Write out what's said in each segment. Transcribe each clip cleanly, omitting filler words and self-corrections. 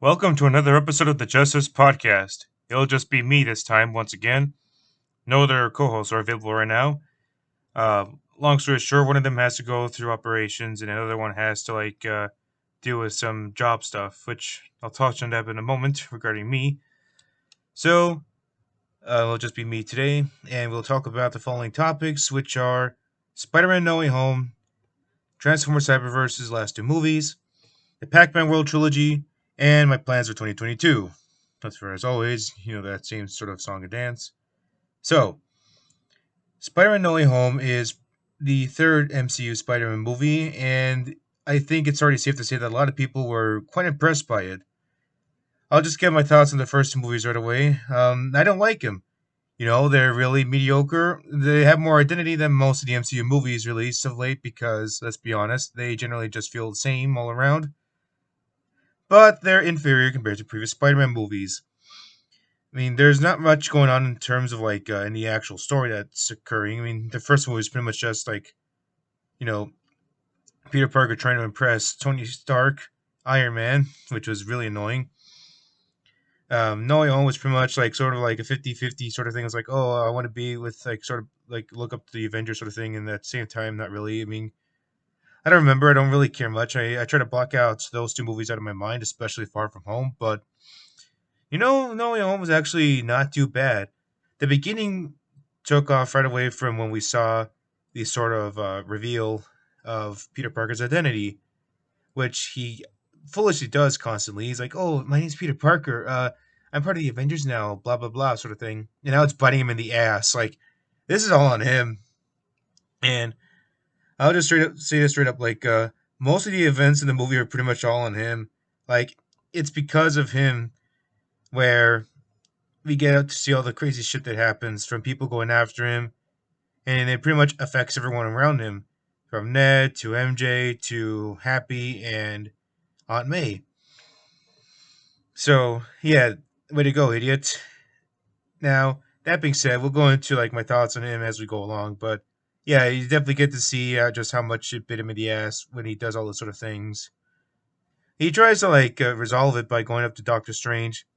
Welcome to another episode of the Justice podcast. It'll just be me this time, once again. No other co hosts are available right now. Uh, Long story short, one of them has to go through operations, and another one has to, deal with some job stuff, which I'll touch on that in a moment regarding me. So, it'll just be me today, and we'll talk about the following topics, which are Spider Man No Way Home, Transformers Cyberverse's last two movies, the Pac-Man World Trilogy, and my plans for 2022. That's for as always, that same sort of song and dance. So, Spider-Man No Way Home is the third MCU Spider-Man movie, and I think it's already safe to say that a lot of people were quite impressed by it. I'll just get my thoughts on the first two movies right away. I don't like them. They're really mediocre. They have more identity than most of the MCU movies released of late because, let's be honest, they generally just feel the same all around. But they're inferior compared to previous Spider-Man movies. I mean, there's not much going on in terms of in the actual story that's occurring. I mean, the first one was pretty much just you know, Peter Parker trying to impress Tony Stark, Iron Man, which was really annoying. No Way Home was pretty much sort of like a 50-50 sort of thing. It's like, oh, I want to be with sort of look up to the Avengers sort of thing, and at the same time, not really. I mean, I don't remember. I don't really care much. I try to block out those two movies out of my mind, especially Far From Home. But No Way Home was actually not too bad. The beginning took off right away from when we saw the sort of reveal of Peter Parker's identity, which he foolishly does constantly. He's like, "Oh, my name's Peter Parker. I'm part of the Avengers now." Blah blah blah, sort of thing. And now it's biting him in the ass. Like, this is all on him. And I'll just straight up say this straight up. Most of the events in the movie are pretty much all on him. Like, it's because of him where we get to see all the crazy shit that happens from people going after him, and it pretty much affects everyone around him, from Ned to MJ to Happy and Aunt May. So yeah, way to go, idiot. Now that being said, we'll go into my thoughts on him as we go along, but yeah, you definitely get to see just how much it bit him in the ass when he does all those sort of things. He tries to resolve it by going up to Doctor Strange,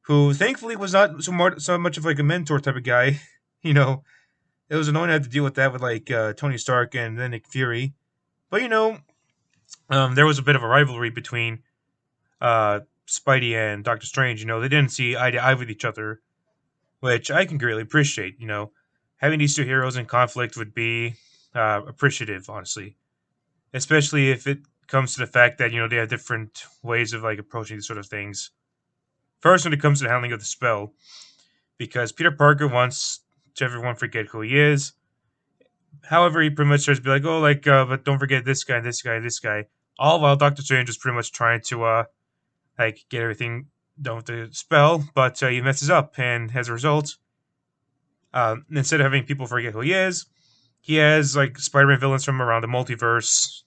who thankfully was not so much of a mentor type of guy. You know, it was annoying to have to deal with that with Tony Stark and then Nick Fury. But there was a bit of a rivalry between Spidey and Doctor Strange. They didn't see eye to eye with each other, which I can greatly appreciate. Having these two heroes in conflict would be appreciative, honestly, especially if it comes to the fact that they have different ways of approaching these sort of things. First, when it comes to the handling of the spell, because Peter Parker wants to everyone forget who he is. However, he pretty much tries to be like, oh, but don't forget this guy, this guy, this guy. All while Doctor Strange is pretty much trying to get everything done with the spell, but he messes up, and as a result, instead of having people forget who he has Spider-Man villains from around the multiverse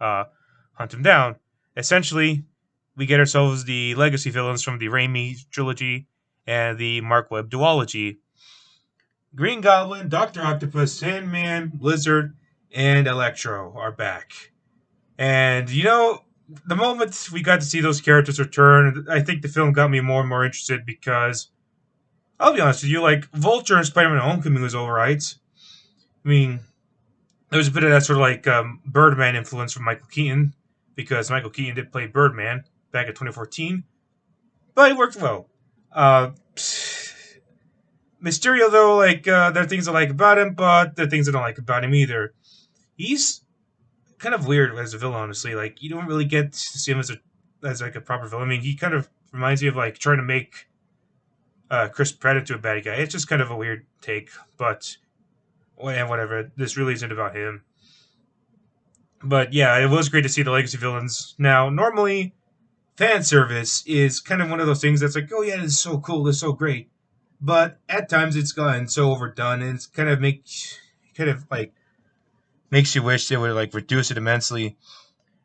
hunt him down. Essentially, we get ourselves the legacy villains from the Raimi trilogy and the Mark Webb duology. Green Goblin, Doctor Octopus, Sandman, Blizzard, and Electro are back. And the moment we got to see those characters return, I think the film got me more and more interested because I'll be honest with you, Vulture and Spider-Man Homecoming was alright. I mean, there was a bit of that sort of Birdman influence from Michael Keaton, because Michael Keaton did play Birdman back in 2014, but it worked well. Mysterio, though, there are things I like about him, but there are things I don't like about him either. He's kind of weird as a villain, honestly. You don't really get to see him as a proper villain. I mean, he kind of reminds me of trying to make Chris Pratt into a bad guy. It's just kind of a weird take, but whatever. This really isn't about him. But yeah, it was great to see the legacy villains. Now, normally, fan service is kind of one of those things that's like, oh yeah, this is so cool, this is so great. But at times it's gotten so overdone, and it's kind of makes you wish they would reduce it immensely.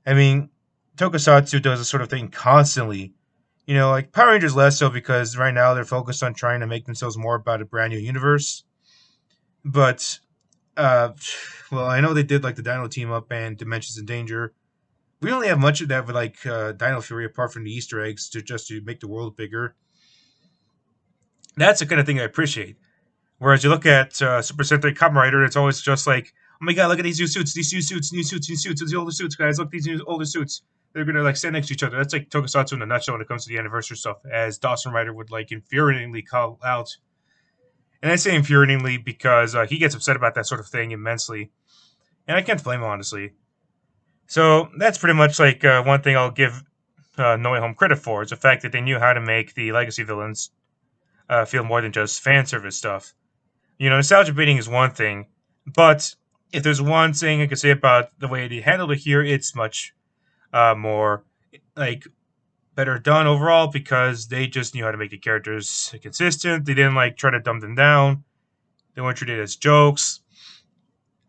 I mean, Tokusatsu does this sort of thing constantly. Power Rangers less so because right now they're focused on trying to make themselves more about a brand new universe. But well, I know they did the Dino Team Up and Dimensions in Danger, we don't really have much of that with like Dino Fury apart from the Easter eggs to just to make the world bigger. That's the kind of thing I appreciate. Whereas you look at Super Sentai Kamen Rider, it's always just like, oh my god, look at these new suits, these new suits, new suits, new suits, it's the older suits, guys. Look, these new older suits. They're gonna like stand next to each other. That's like Tokusatsu in a nutshell when it comes to the anniversary stuff, as Dawson Rider would like infuriatingly call out. And I say infuriatingly because he gets upset about that sort of thing immensely, and I can't blame him honestly. So that's pretty much like one thing I'll give No Way Home credit for is the fact that they knew how to make the legacy villains feel more than just fan service stuff. You know, nostalgia baiting is one thing, but if there's one thing I could say about the way they handled it here, it's much more like better done overall because they just knew how to make the characters consistent. They didn't like try to dumb them down. They weren't treated as jokes.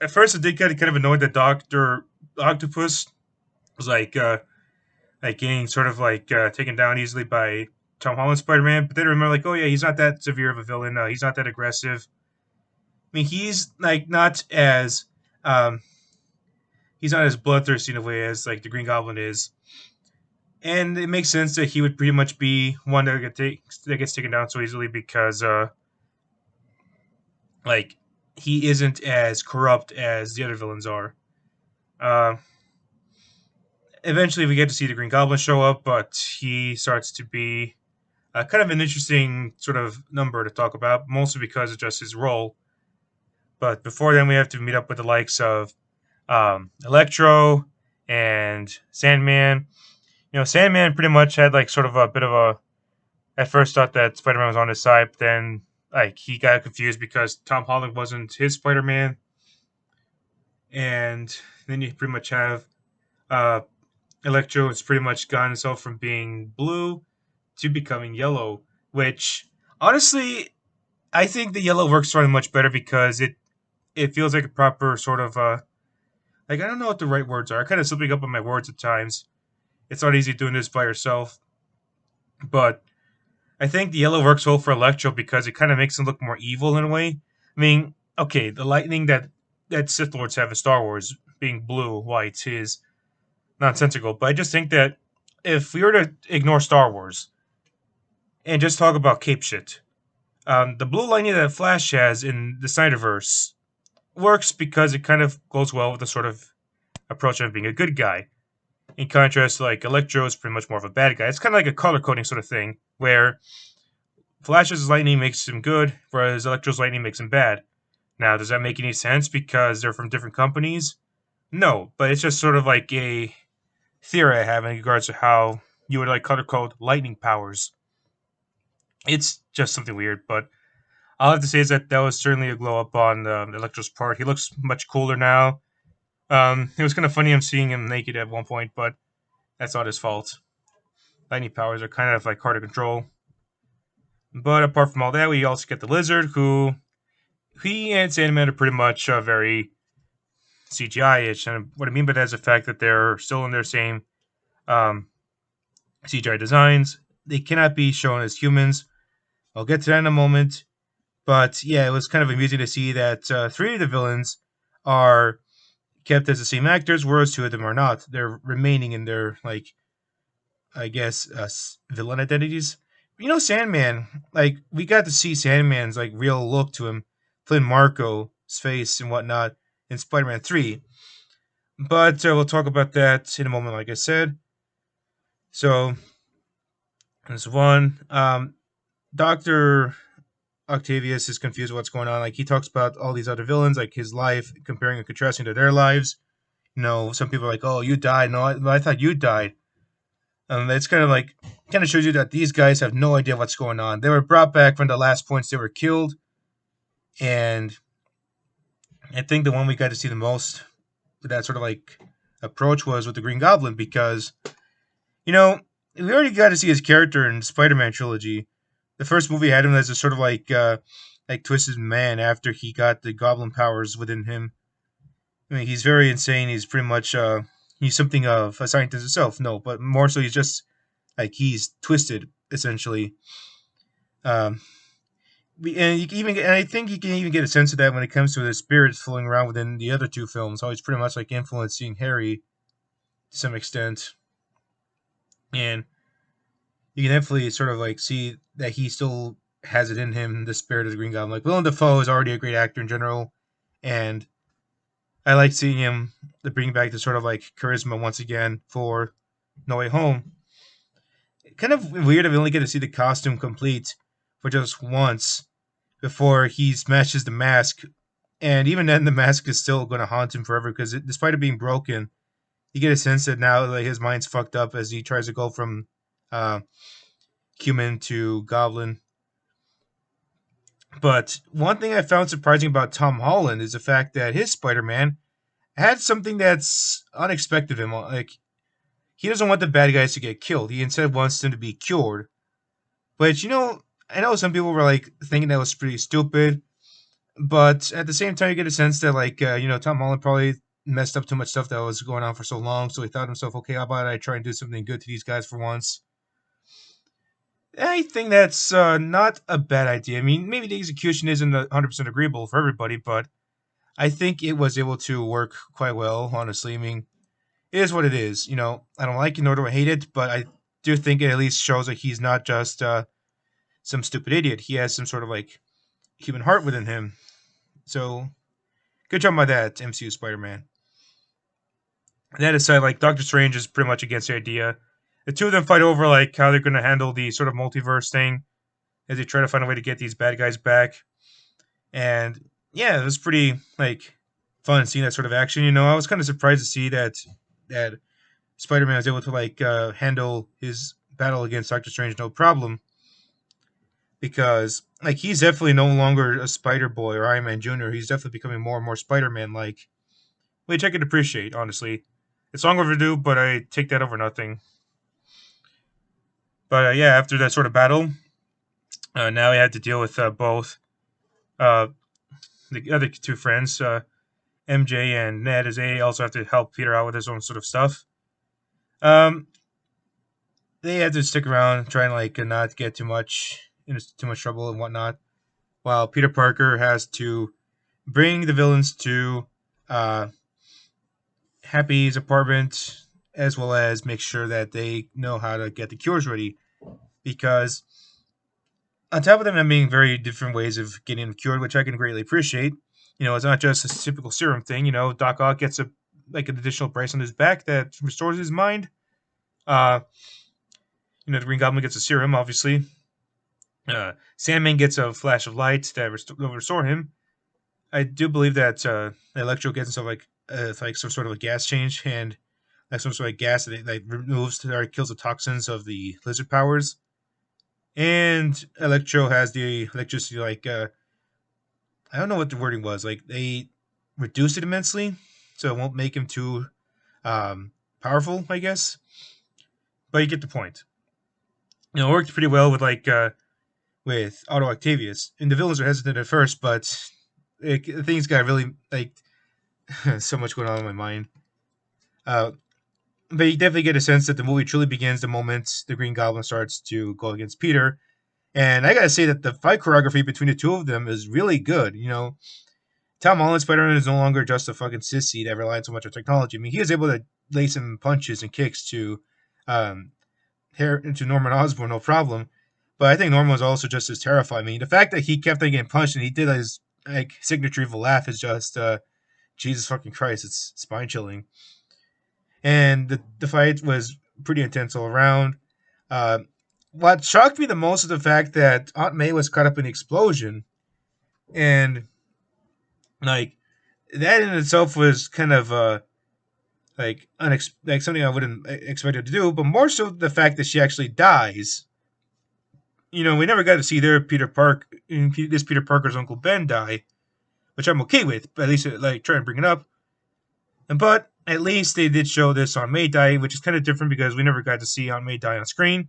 At first, I did get kind of annoyed that Doctor Octopus was like getting sort of like taken down easily by Tom Holland Spider Man, but then I remember like, oh yeah, he's not that severe of a villain. He's not that aggressive. I mean, he's like not as um, he's not as bloodthirsty in a way as like the Green Goblin is, and it makes sense that he would pretty much be one that gets taken down so easily because like he isn't as corrupt as the other villains are. Uh, Eventually, we get to see the Green Goblin show up, but he starts to be kind of an interesting sort of number to talk about, mostly because of just his role. But before then, we have to meet up with the likes of Electro and Sandman. You know, Sandman pretty much had like sort of a bit of a. At first, thought that Spider Man was on his side, but then like he got confused because Tom Holland wasn't his Spider Man, and then you pretty much have uh, Electro. It's pretty much gotten itself from being blue to becoming yellow, which honestly, I think the yellow works for him much better because it feels like a proper sort of like I don't know what the right words are. I kind of slipping up on my words at times. It's not easy doing this by yourself, but I think the yellow works well for Electro because it kind of makes him look more evil in a way. I mean, okay, the lightning that Sith Lords have in Star Wars being blue, white is nonsensical, but I just think that if we were to ignore Star Wars and just talk about cape shit, the blue lightning that Flash has in the Cyberverse works because it kind of goes well with the sort of approach of being a good guy. In contrast, like Electro is pretty much more of a bad guy. It's kind of like a color coding sort of thing, where Flash's lightning makes him good, whereas Electro's lightning makes him bad. Now, does that make any sense because they're from different companies? No, but it's just sort of like a theory I have in regards to how you would like color code lightning powers. It's just something weird, but all I have to say is that that was certainly a glow up on Electro's part. He looks much cooler now. It was kind of funny him seeing him naked at one point, but that's not his fault. Lightning powers are kind of like hard to control. But apart from all that, we also get the Lizard, who he and Sandman are pretty much very CGI-ish. And what I mean by that is the fact that they're still in their same um, CGI designs. They cannot be shown as humans. I'll get to that in a moment. But yeah, it was kind of amusing to see that three of the villains are kept as the same actors, whereas two of them are not. They're remaining in their like, I guess, villain identities. You know, Sandman. Like we got to see Sandman's like real look to him, Flynn Marco's face and whatnot in Spider-Man 3. But we'll talk about that in a moment, like I said. So this one, Doctor Octavius is confused with what's going on. Like he talks about all these other villains, like his life, comparing and contrasting to their lives. You know, some people are like, "Oh, you died." No, I thought you died. It's kind of shows you that these guys have no idea what's going on. They were brought back from the last points they were killed, and I think the one we got to see the most with that sort of like approach was with the Green Goblin because you know we already got to see his character in Spider-Man trilogy. The first movie had him as a sort of like twisted man after he got the Goblin powers within him. I mean, he's very insane. He's pretty much he's something of a scientist himself. No, but more so, he's just like he's twisted essentially. Um, and you can even and I think you can even get a sense of that when it comes to the spirits floating around within the other two films. How he's pretty much like influencing Harry to some extent, and you can definitely sort of like see that he still has it in him, the spirit of the Green Goblin. Like Willem Dafoe is already a great actor in general, and I like seeing him to bring back the sort of like charisma once again for No Way Home. Kind of weird if we only get to see the costume complete for just once before he smashes the mask, and even then the mask is still going to haunt him forever because despite it being broken, you get a sense that now like his mind's fucked up as he tries to go from uh, human to goblin. But one thing I found surprising about Tom Holland is the fact that his Spider-Man had something that's unexpected in him. Like he doesn't want the bad guys to get killed. He instead wants them to be cured. But I know some people were like thinking that was pretty stupid. But at the same time, you get a sense that like Tom Holland probably messed up too much stuff that was going on for so long. So he thought to himself, okay, how about I try and do something good to these guys for once? I think that's not a bad idea. I mean, maybe the execution isn't 100% agreeable for everybody, but I think it was able to work quite well, honestly. I mean, it is what it is. I don't like it nor do I hate it, but I do think it at least shows that he's not just some stupid idiot. He has some sort of like human heart within him. So good job by that, MCU Spider-Man. That aside, like Doctor Strange is pretty much against the idea. The two of them fight over like how they're going to handle the sort of multiverse thing as they try to find a way to get these bad guys back. And yeah, it was pretty like fun seeing that sort of action. I was kind of surprised to see that Spider-Man was able to like handle his battle against Doctor Strange no problem, because like he's definitely no longer a Spider Boy or Iron Man Jr. He's definitely becoming more and more Spider-Man like, which I could appreciate honestly. It's long overdue, but I take that over nothing. But yeah, after that sort of battle, now he had to deal with both uh, the other two friends, MJ and Ned, as they also have to help Peter out with his own sort of stuff. Um, they had to stick around, trying to like not get too much trouble and whatnot, while Peter Parker has to bring the villains to uh, Happy's apartment, as well as make sure that they know how to get the cures ready. Because on top of them having very different ways of getting them cured, which I can greatly appreciate, it's not just a typical serum thing. Doc Ock gets a like an additional brace on his back that restores his mind. Uh, the Green Goblin gets a serum, obviously. Sandman gets a flash of light that will restore him. I do believe that Electro gets himself like some sort of a gas change, and like some sort of gas that like removes or kills the toxins of the lizard powers. And Electro has the electricity like I don't know what the wording was. Like they reduce it immensely, so it won't make him too powerful, I guess. But you get the point. It worked pretty well with with Otto Octavius, and the villains are hesitant at first, but things got really like so much going on in my mind. Uh, but you definitely get a sense that the movie truly begins the moment the Green Goblin starts to go against Peter. And I gotta say that the fight choreography between the two of them is really good. Tom Holland Spider-Man is no longer just a fucking sissy that relied so much on technology. I mean, he is able to lay some punches and kicks to um, into Norman Osborn, no problem. But I think Norman was also just as terrified. I mean, the fact that he kept on getting punched and he did his like signature evil laugh is just Jesus fucking Christ. It's spine chilling. And the fight was pretty intense all around. Uh, what shocked me the most is the fact that Aunt May was caught up in the explosion, and like that in itself was kind of like something I wouldn't expect her to do. But more so the fact that she actually dies. We never got to see this Peter Parker's Uncle Ben die, which I'm okay with. But at least like try and bring it up. But at least they did show this Aunt May die, which is kind of different because we never got to see Aunt May die on screen.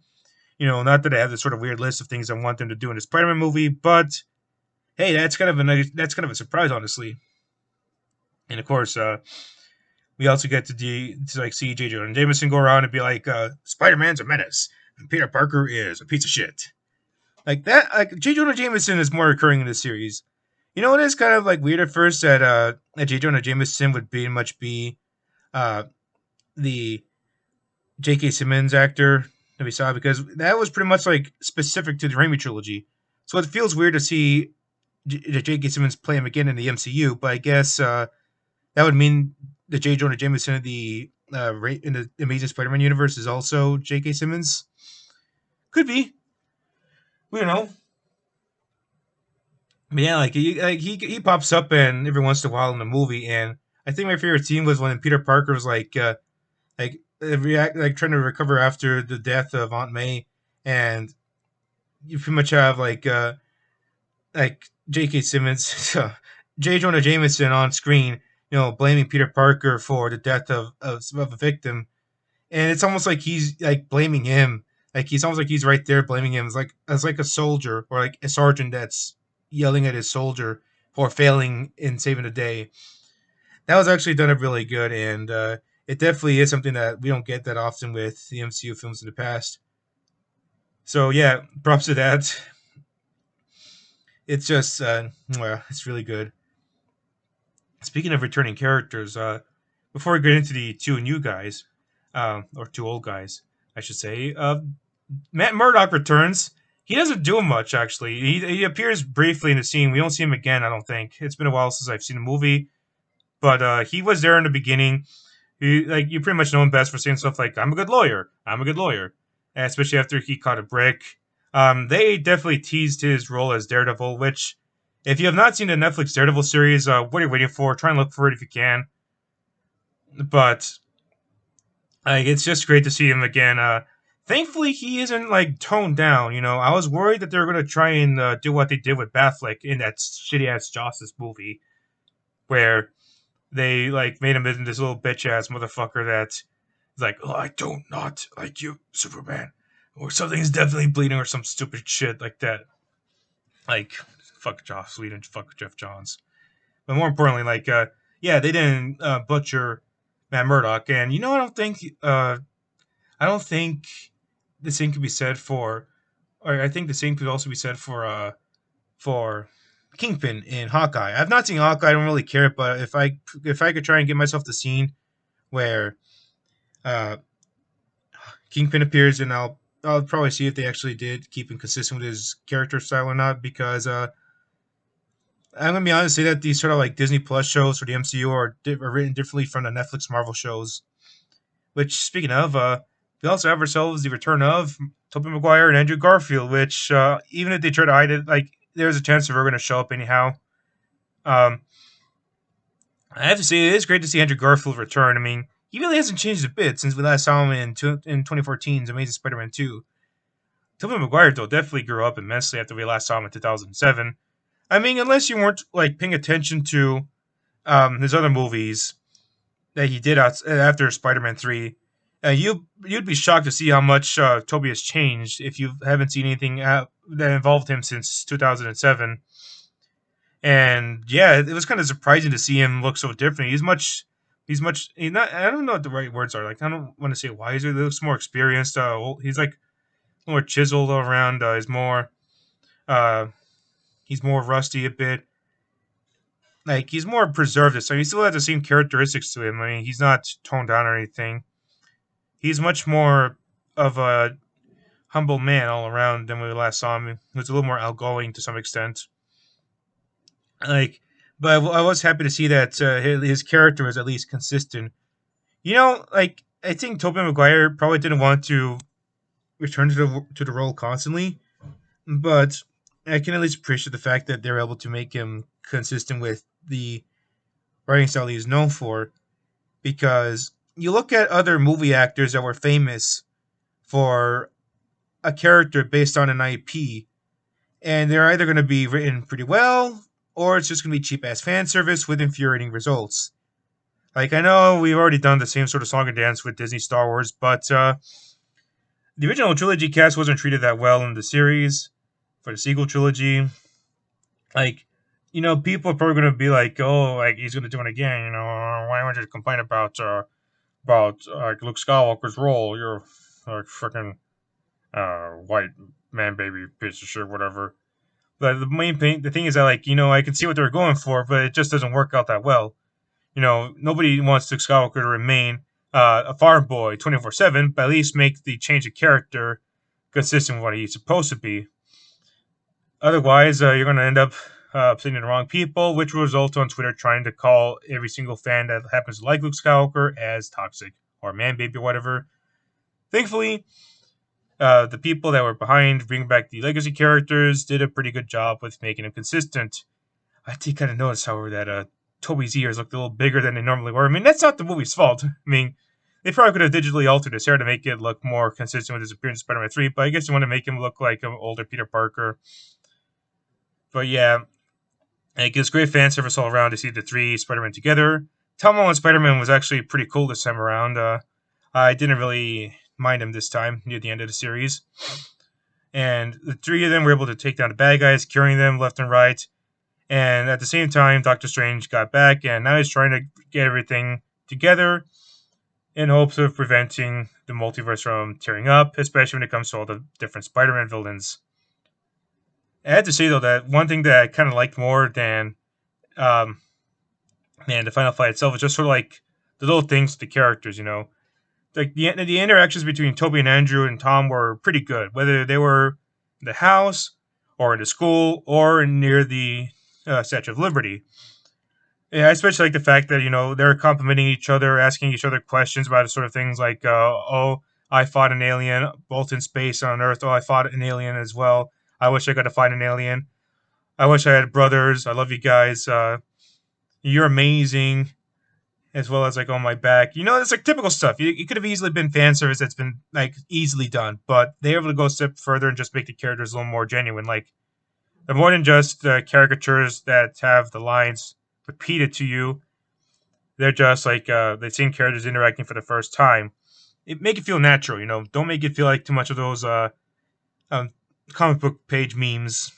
Not that I have this sort of weird list of things I want them to do in a Spider-Man movie, but hey, that's kind of a surprise, honestly. And of course, we also get to like see J. Jonah Jameson go around and be like, Spider-Man's a menace, and Peter Parker is a piece of shit. Like that, like J. Jonah Jameson is more recurring in this series. It is kind of like weird at first that J. Jonah Jameson would pretty much be the J.K. Simmons actor that we saw because that was pretty much like specific to the Raimi trilogy. So it feels weird to see J.K. Simmons play him again in the MCU, but I guess that would mean that J. Jonah Jameson in the Amazing Spider-Man universe is also J.K. Simmons. Could be. We don't know. But yeah, he pops up and every once in a while in the movie, and I think my favorite scene was when Peter Parker was react like trying to recover after the death of Aunt May, and you pretty much have J.K. Simmons, J. Jonah Jameson on screen, blaming Peter Parker for the death of a victim, and it's almost like he's like blaming him. Like he's almost like he's right there blaming him as like a soldier or like a sergeant that's yelling at his soldier for failing in saving the day. That was actually done up really good, and it definitely is something that we don't get that often with the MCU films in the past. So yeah, props to that. It's just well, it's really good. Speaking of returning characters, before we get into the two new guys, or two old guys, I should say, Matt Murdock returns. He doesn't do much actually. He appears briefly in the scene. We don't see him again. I don't think it's been a while since I've seen the movie, but he was there in the beginning. You pretty much know him best for saying stuff like "I'm a good lawyer," "I'm a good lawyer," and especially after he caught a brick. They definitely teased his role as Daredevil, which, if you have not seen the Netflix Daredevil series, what are you waiting for? Try and look for it if you can. But it's just great to see him again. Thankfully, he isn't like toned down. I was worried that they were gonna try and do what they did with Batfleck in that shitty ass Justice movie, where they like made him into this little bitch ass motherfucker that's like, oh, I don't not like you, Superman, or something's definitely bleeding, or some stupid shit like that. Like, fuck Joss Whedon, fuck Jeff Johns. But more importantly, yeah, they didn't butcher Matt Murdock, and I don't think the same could be said for, or I think the same could also be said for Kingpin in Hawkeye. I've not seen Hawkeye. I don't really care, but if I could try and get myself the scene where uh, Kingpin appears, and I'll probably see if they actually did keep him consistent with his character style or not. Because I'm gonna be honest, say that these sort of like Disney Plus shows for the MCU are written differently from the Netflix Marvel shows. Which, speaking of, we also have ourselves the return of Tobey Maguire and Andrew Garfield. Which, even if they try to hide it, like there's a chance that we're gonna show up anyhow. Um, I have to say, it is great to see Andrew Garfield return. I mean, he really hasn't changed a bit since we last saw him in 2014's Amazing Spider-Man 2. Tobey Maguire, though, definitely grew up immensely after we last saw him in 2007. I mean, unless you weren't like paying attention to his other movies that he did after Spider-Man 3, you'd be shocked to see how much Tobey has changed if you haven't seen anything that involved him since 2007. And yeah, it was kind of surprising to see him look so different. He's not. I don't know what the right words are. Like I don't want to say wiser. He looks more experienced. He's like more chiseled all around. Uh, he's more rusty a bit. Like he's more preserved. So he still has the same characteristics to him. I mean, he's not toned down or anything. He's much more of a humble man all around than when we last saw him. He was a little more outgoing to some extent. Like, but I was happy to see that his character was at least consistent. Like I think Tobey Maguire probably didn't want to return to the role constantly, but I can at least appreciate the fact that they're able to make him consistent with the writing style he's known for. Because you look at other movie actors that were famous for a character based on an IP, and they're either going to be written pretty well, or it's just going to be cheap ass fan service with infuriating results. Like I know we've already done the same sort of song and dance with Disney Star Wars, but the original trilogy cast wasn't treated that well in the series. For the sequel trilogy, like people are probably going to be like, oh, like he's going to do it again. Why would you complain about like Luke Skywalker's role? You're like freaking white man baby piece of shit, whatever. But the thing is that I can see what they're going for, but it just doesn't work out that well. Nobody wants Luke Skywalker to remain a farm boy 24/7, but at least make the change of character consistent with what he's supposed to be. Otherwise, you're going to end up upsetting the wrong people, which will result on Twitter trying to call every single fan that happens to like Luke Skywalker as toxic or man baby or whatever. Thankfully, the people that were behind bringing back the legacy characters did a pretty good job with making them consistent. I did kind of notice, however, that Toby's ears looked a little bigger than they normally were. I mean, that's not the movie's fault. I mean, they probably could have digitally altered his hair to make it look more consistent with his appearance in Spider-Man 3, but I guess they want to make him look like an older Peter Parker. But yeah, it gives great fan service all around to see the three Spider-Man together. Tom Holland Spider-Man was actually pretty cool this time around. I didn't really mind him this time near the end of the series. And the three of them were able to take down the bad guys, curing them left and right. And at the same time, Doctor Strange got back, and now he's trying to get everything together in hopes of preventing the multiverse from tearing up, especially when it comes to all the different Spider-Man villains. I had to say, though, that one thing that I kind of liked more than the final fight itself is just sort of like the little things with the characters, you know. Like the interactions between Toby and Andrew and Tom were pretty good, whether they were in the house or in the school or near the Statue of Liberty. Yeah, I especially like the fact that, you know, they're complimenting each other, asking each other questions about sort of things like, oh, I fought an alien both in space and on Earth. Oh, I fought an alien as well. I wish I got to fight an alien. I wish I had brothers. I love you guys. You're amazing. As well as like on my back. You know, it's like typical stuff. It could have easily been fan service that's been like easily done, but they were able to go a step further and just make the characters a little more genuine. Like they're more than just caricatures that have the lines repeated to you. They're just like the same characters interacting for the first time. It make it feel natural, you know. Don't make it feel like too much of those comic book page memes.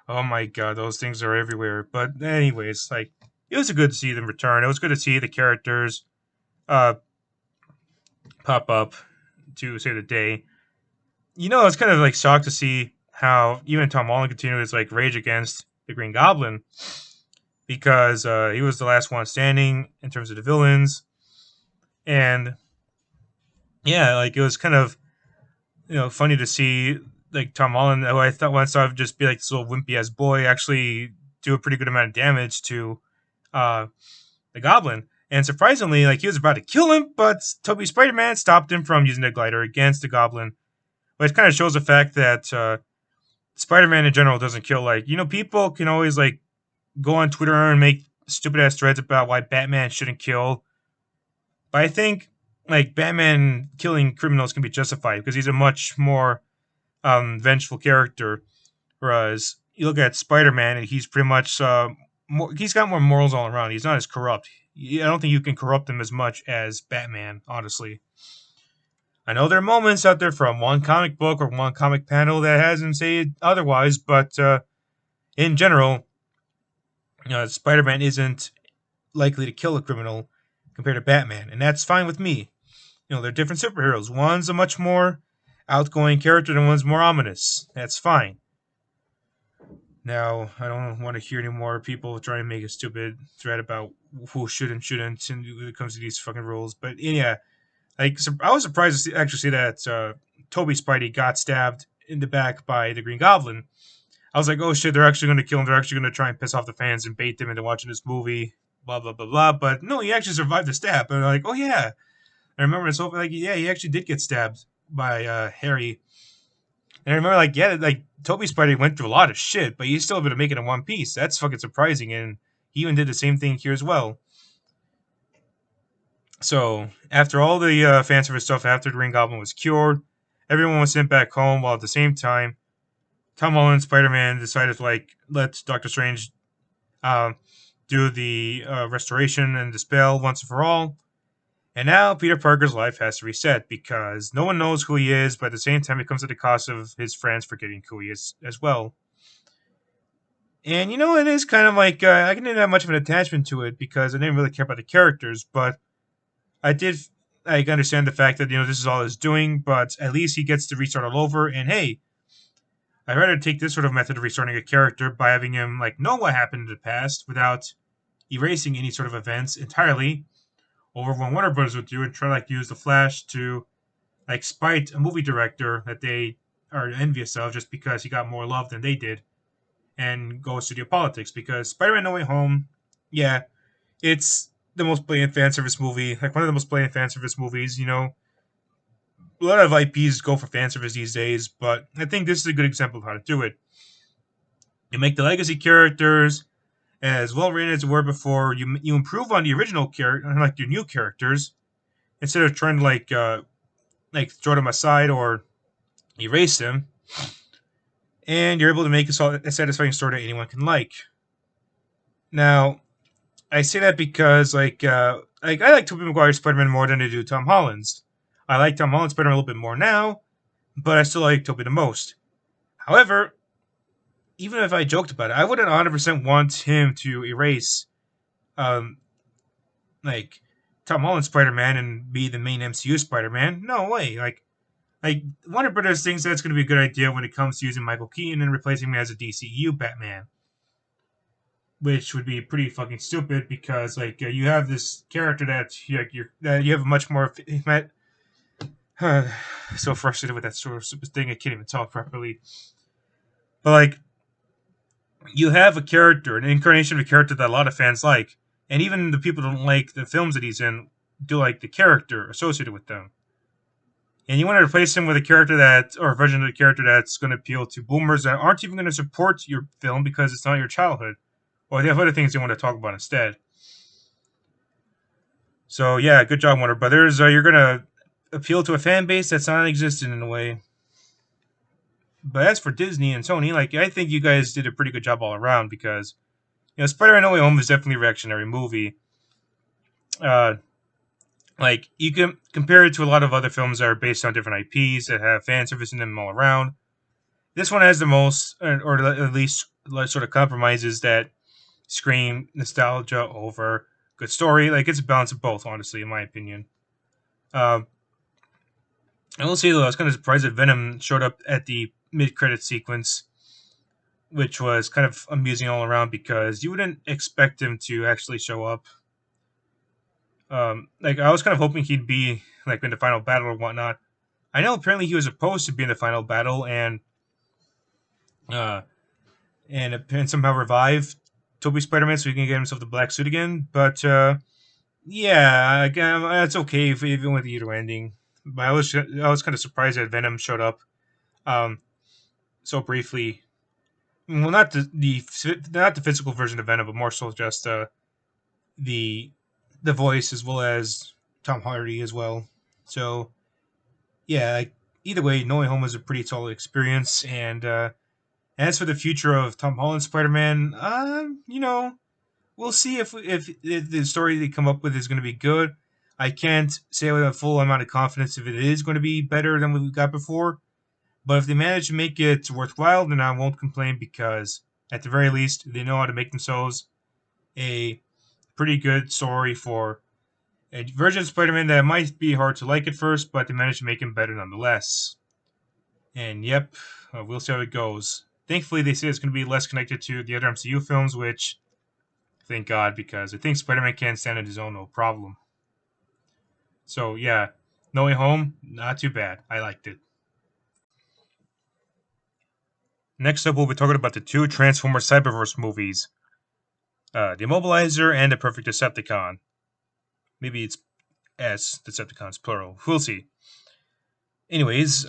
Oh my god, those things are everywhere. But anyways, like it was good to see them return. It was good to see the characters pop up to save the day. You know, I was kind of like shocked to see how even Tom Holland continued his like rage against the Green Goblin because he was the last one standing in terms of the villains, and yeah, like it was kind of funny to see like Tom Holland, who I thought once I would just be like this little wimpy ass boy, actually do a pretty good amount of damage to the Goblin. And surprisingly, like he was about to kill him, but Toby Spider-Man stopped him from using the glider against the Goblin, which kind of shows the fact that Spider-Man in general doesn't kill. Like people can always like go on Twitter and make stupid ass threads about why Batman shouldn't kill, but I think like Batman killing criminals can be justified because he's a much more vengeful character, whereas you look at Spider-Man and he's pretty much he's got more morals all around. He's not as corrupt. I don't think you can corrupt him as much as Batman, honestly. I know there are moments out there from one comic book or one comic panel that hasn't said otherwise, but in general, Spider-Man isn't likely to kill a criminal compared to Batman, and that's fine with me. They're different superheroes. One's a much more outgoing character and one's more ominous. That's fine. Now, I don't want to hear any more people trying to make a stupid thread about who should and shouldn't when it comes to these fucking rules. But yeah, like I was surprised to actually see that Toby Spidey got stabbed in the back by the Green Goblin. I was like, oh shit, they're actually going to kill him. They're actually going to try and piss off the fans and bait them into watching this movie. Blah blah blah blah. But no, he actually survived the stab. And I'm like, oh yeah, I remember this whole like yeah, he actually did get stabbed by Harry. And I remember, like, yeah, like, Toby Spidey went through a lot of shit, but he's still able to make it in one piece. That's fucking surprising, and he even did the same thing here as well. So, after all the fan service stuff, after the Green Goblin was cured, everyone was sent back home, while at the same time, Tom Holland, Spider-Man decided to, like, let Doctor Strange do the restoration and dispel once and for all. And now Peter Parker's life has to reset because no one knows who he is, but at the same time it comes at the cost of his friends forgetting who he is as well. And it is kind of like, I didn't have much of an attachment to it because I didn't really care about the characters, but I did understand the fact that, this is all he's doing, but at least he gets to restart all over, and hey, I'd rather take this sort of method of restarting a character by having him, like, know what happened in the past without erasing any sort of events entirely, over when Warner Brothers would do and try to like use the Flash to like spite a movie director that they are envious of just because he got more love than they did, and go studio politics. Because Spider-Man: No Way Home, yeah, it's the most blatant fan service movie, like one of the most blatant fan service movies. A lot of IPs go for fan service these days, but I think this is a good example of how to do it. You make the legacy characters as well written as they were before. You improve on the original character, like your new characters, instead of trying to like throw them aside or erase them. And you're able to make a satisfying story that anyone can like. Now, I say that because like I like Tobey Maguire's Spider-Man more than I do Tom Holland's. I like Tom Holland's Spider-Man a little bit more now, but I still like Tobey the most. However, even if I joked about it, I wouldn't 100% want him to erase um like Tom Holland's Spider-Man and be the main MCU Spider-Man. No way. Like Warner Brothers thinks that's going to be a good idea when it comes to using Michael Keaton and replacing him as a DCU Batman, which would be pretty fucking stupid because you have this character that you have a much more so frustrated with that sort of stupid thing I can't even talk properly. But like you have a character, an incarnation of a character that a lot of fans like, and even the people who don't like the films that he's in do like the character associated with them. And you want to replace him with a character or a version of the character that's going to appeal to boomers that aren't even going to support your film because it's not your childhood, or they have other things they want to talk about instead. So yeah, good job, Warner Brothers. You're going to appeal to a fan base that's non-existent in a way. But as for Disney and Sony, I think you guys did a pretty good job all around because Spider-Man: No Way Home is definitely a reactionary movie. Uh, you can compare it to a lot of other films that are based on different IPs that have fan service in them all around. This one has the most, or at least sort of compromises that scream nostalgia over good story. Like it's a balance of both, honestly, in my opinion. I will say though, I was kind of surprised that Venom showed up at the mid-credit sequence, which was kind of amusing all around because you wouldn't expect him to actually show up. I was kind of hoping he'd be like in the final battle or whatnot. I know apparently he was supposed to be in the final battle uh, and somehow revive Toby Spider-Man so he can get himself the black suit again. But yeah, again, it's okay even with either ending. But I was kind of surprised that Venom showed up so briefly. Well, not the physical version of Venom, but more so just the voice as well as Tom Hardy as well. So yeah, either way, No Way Home was a pretty solid experience. And as for the future of Tom Holland's Spider-Man, we'll see if the story they come up with is going to be good. I can't say with a full amount of confidence if it is going to be better than what we've got before. But if they manage to make it worthwhile, then I won't complain because, at the very least, they know how to make themselves a pretty good story for a version of Spider-Man that might be hard to like at first, but they managed to make him better nonetheless. And yep, we'll see how it goes. Thankfully, they say it's going to be less connected to the other MCU films, which, thank God, because I think Spider-Man can stand on his own, no problem. So yeah, No Way Home, not too bad. I liked it. Next up, we'll be talking about the two Transformers Cyberverse movies, The Immobilizer and The Perfect Decepticon. Maybe it's S, Decepticons, plural. We'll see. Anyways,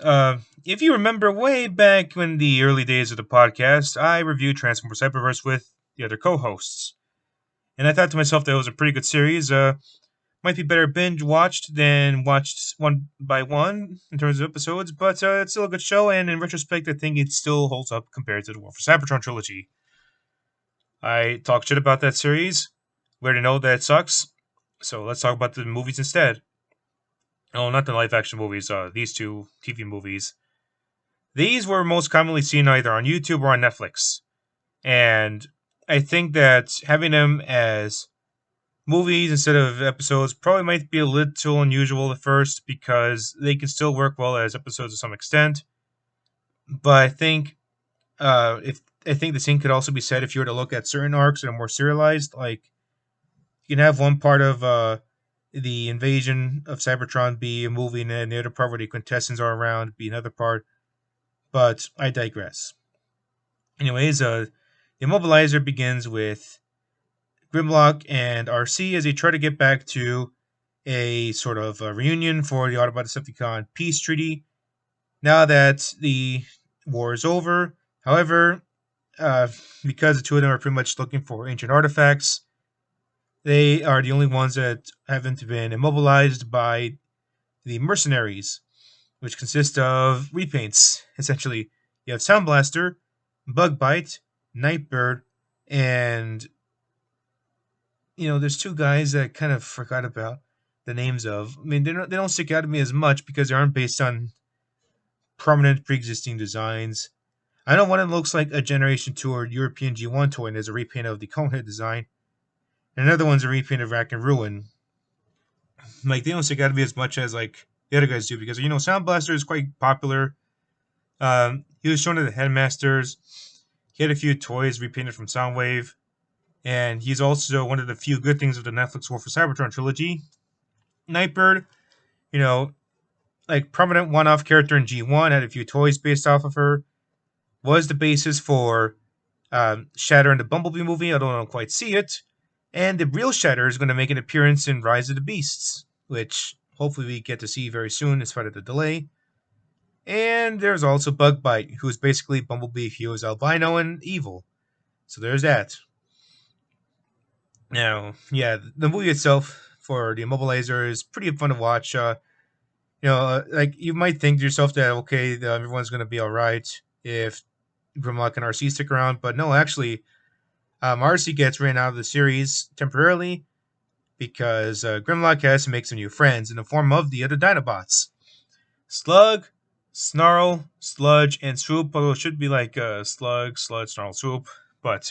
if you remember way back when the early days of the podcast, I reviewed Transformers Cyberverse with the other co-hosts. And I thought to myself that it was a pretty good series. Might be better binge watched than watched one by one in terms of episodes, but it's still a good show, and in retrospect, I think it still holds up compared to the War for Cybertron trilogy. I talked shit about that series. We already know that it sucks, so let's talk about the movies instead. Oh, not the live action movies, these two TV movies. These were most commonly seen either on YouTube or on Netflix. And I think that having them as movies instead of episodes probably might be a little unusual at first because they can still work well as episodes to some extent. But I think the same could also be said if you were to look at certain arcs that are more serialized. Like you can have one part of the invasion of Cybertron be a movie, and then the other part where the quintessence are around be another part. But I digress. Anyways, the immobilizer begins with Grimlock and RC as they try to get back to a sort of a reunion for the Autobot Decepticon peace treaty now that the war is over. However, uh, because the two of them are pretty much looking for ancient artifacts, they are the only ones that haven't been immobilized by the mercenaries, which consist of repaints. Essentially, you have Sound Blaster, Bugbite, Nightbird, and there's two guys that I kind of forgot about the names of. I mean, they don't stick out to me as much because they aren't based on prominent pre-existing designs. I know one of them looks like a Generation 2 or European G1 toy, and there's a repaint of the Conehead design. And another one's a repaint of Rack and Ruin. Like, they don't stick out to me as much as, like, the other guys do, because, Sound Blaster is quite popular. He was shown at the Headmasters. He had a few toys repainted from Soundwave. And he's also one of the few good things of the Netflix War for Cybertron trilogy. Nightbird, you know, like prominent one-off character in G1, had a few toys based off of her. Was the basis for Shatter in the Bumblebee movie, although I don't quite see it. And the real Shatter is going to make an appearance in Rise of the Beasts, which hopefully we get to see very soon in spite of the delay. And there's also Bugbite, who's basically Bumblebee if he was albino and evil. So there's that. Now, yeah, the movie itself for the Immobilizer is pretty fun to watch. Like you might think to yourself that okay, everyone's gonna be all right if Grimlock and RC stick around, but no, actually, RC gets ran out of the series temporarily because Grimlock has to make some new friends in the form of the other Dinobots: Slug, Snarl, Sludge, and Swoop. Although it should be like Slug, Sludge, Snarl, Swoop, but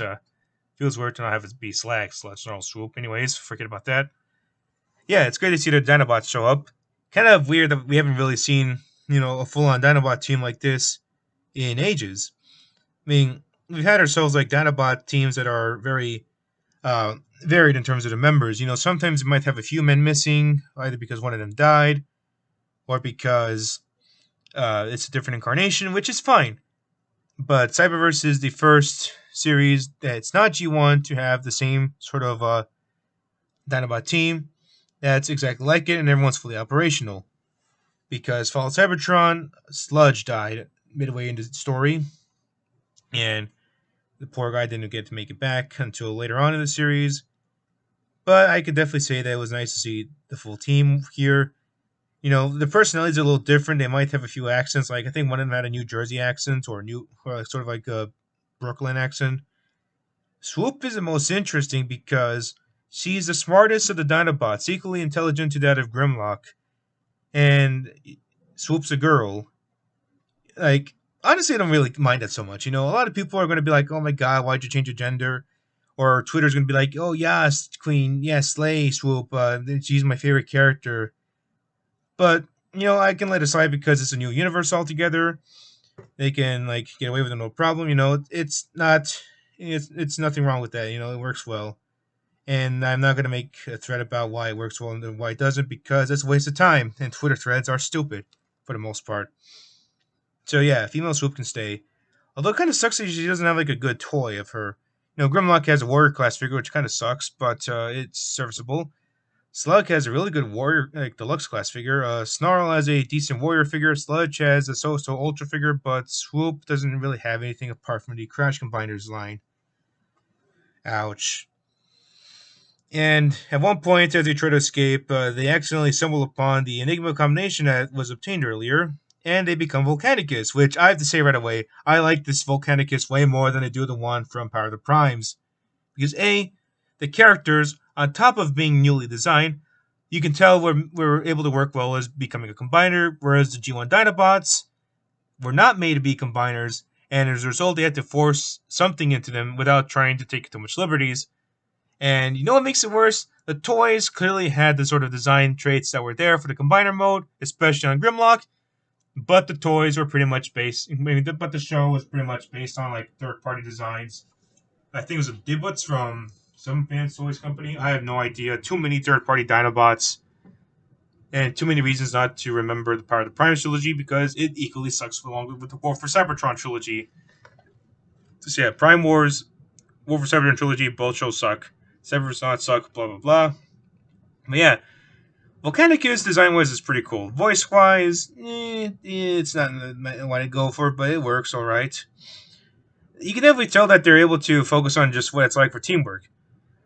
feels weird to not have it be Slag, Sludge, Snarl, Swoop. Anyways, forget about that. Yeah, it's great to see the Dinobots show up. Kind of weird that we haven't really seen, a full-on Dinobot team like this in ages. I mean, we've had ourselves like Dinobot teams that are very varied in terms of the members. Sometimes you might have a few men missing, either because one of them died or because it's a different incarnation, which is fine. But Cyberverse is the first series that's not G1 to have the same sort of Dinobot team that's exactly like it, and everyone's fully operational. Because Fall of Cybertron, Sludge died midway into the story, and the poor guy didn't get to make it back until later on in the series. But I could definitely say that it was nice to see the full team here. The personalities are a little different. They might have a few accents. Like I think one of them had a New Jersey accent or sort of like a Brooklyn accent. Swoop is the most interesting because she's the smartest of the Dinobots, equally intelligent to that of Grimlock. And Swoop's a girl. Like, honestly, I don't really mind that so much. A lot of people are going to be like, oh my god, why'd you change your gender? Or Twitter's going to be like, oh, yes, Queen, yes, Slay, Swoop, she's my favorite character. But, I can let it slide because it's a new universe altogether. They can, like, get away with it no problem. It's nothing wrong with that. It works well. And I'm not going to make a thread about why it works well and why it doesn't because it's a waste of time. And Twitter threads are stupid for the most part. So yeah, female Swoop can stay. Although it kind of sucks that she doesn't have like a good toy of her. Grimlock has a warrior class figure, which kind of sucks, but it's serviceable. Slug has a really good warrior, like deluxe class figure. Snarl has a decent warrior figure. Sludge has a so-so ultra figure, but Swoop doesn't really have anything apart from the Crash Combiners line. Ouch. And at one point, as they try to escape, they accidentally stumble upon the Enigma combination that was obtained earlier, and they become Volcanicus, which I have to say right away, I like this Volcanicus way more than I do the one from Power of the Primes. Because A, the characters, on top of being newly designed, you can tell we're able to work well as becoming a combiner, whereas the G1 Dinobots were not made to be combiners, and as a result, they had to force something into them without trying to take too much liberties. And you know what makes it worse? The toys clearly had the sort of design traits that were there for the combiner mode, especially on Grimlock, but the toys were pretty much but the show was pretty much based on like third-party designs. I think it was a Dibbits from some fan's toys company. I have no idea. Too many third-party Dinobots. and too many reasons not to remember the Power of the Prime trilogy because it equally sucks along with the War for Cybertron trilogy. So yeah, Prime Wars, War for Cybertron trilogy, both shows suck. Cyberverse not suck, blah blah blah. But yeah, Volcanicus design wise is pretty cool. Voice wise, it's not what I go for, but it works all right. You can definitely tell that they're able to focus on just what it's like for teamwork.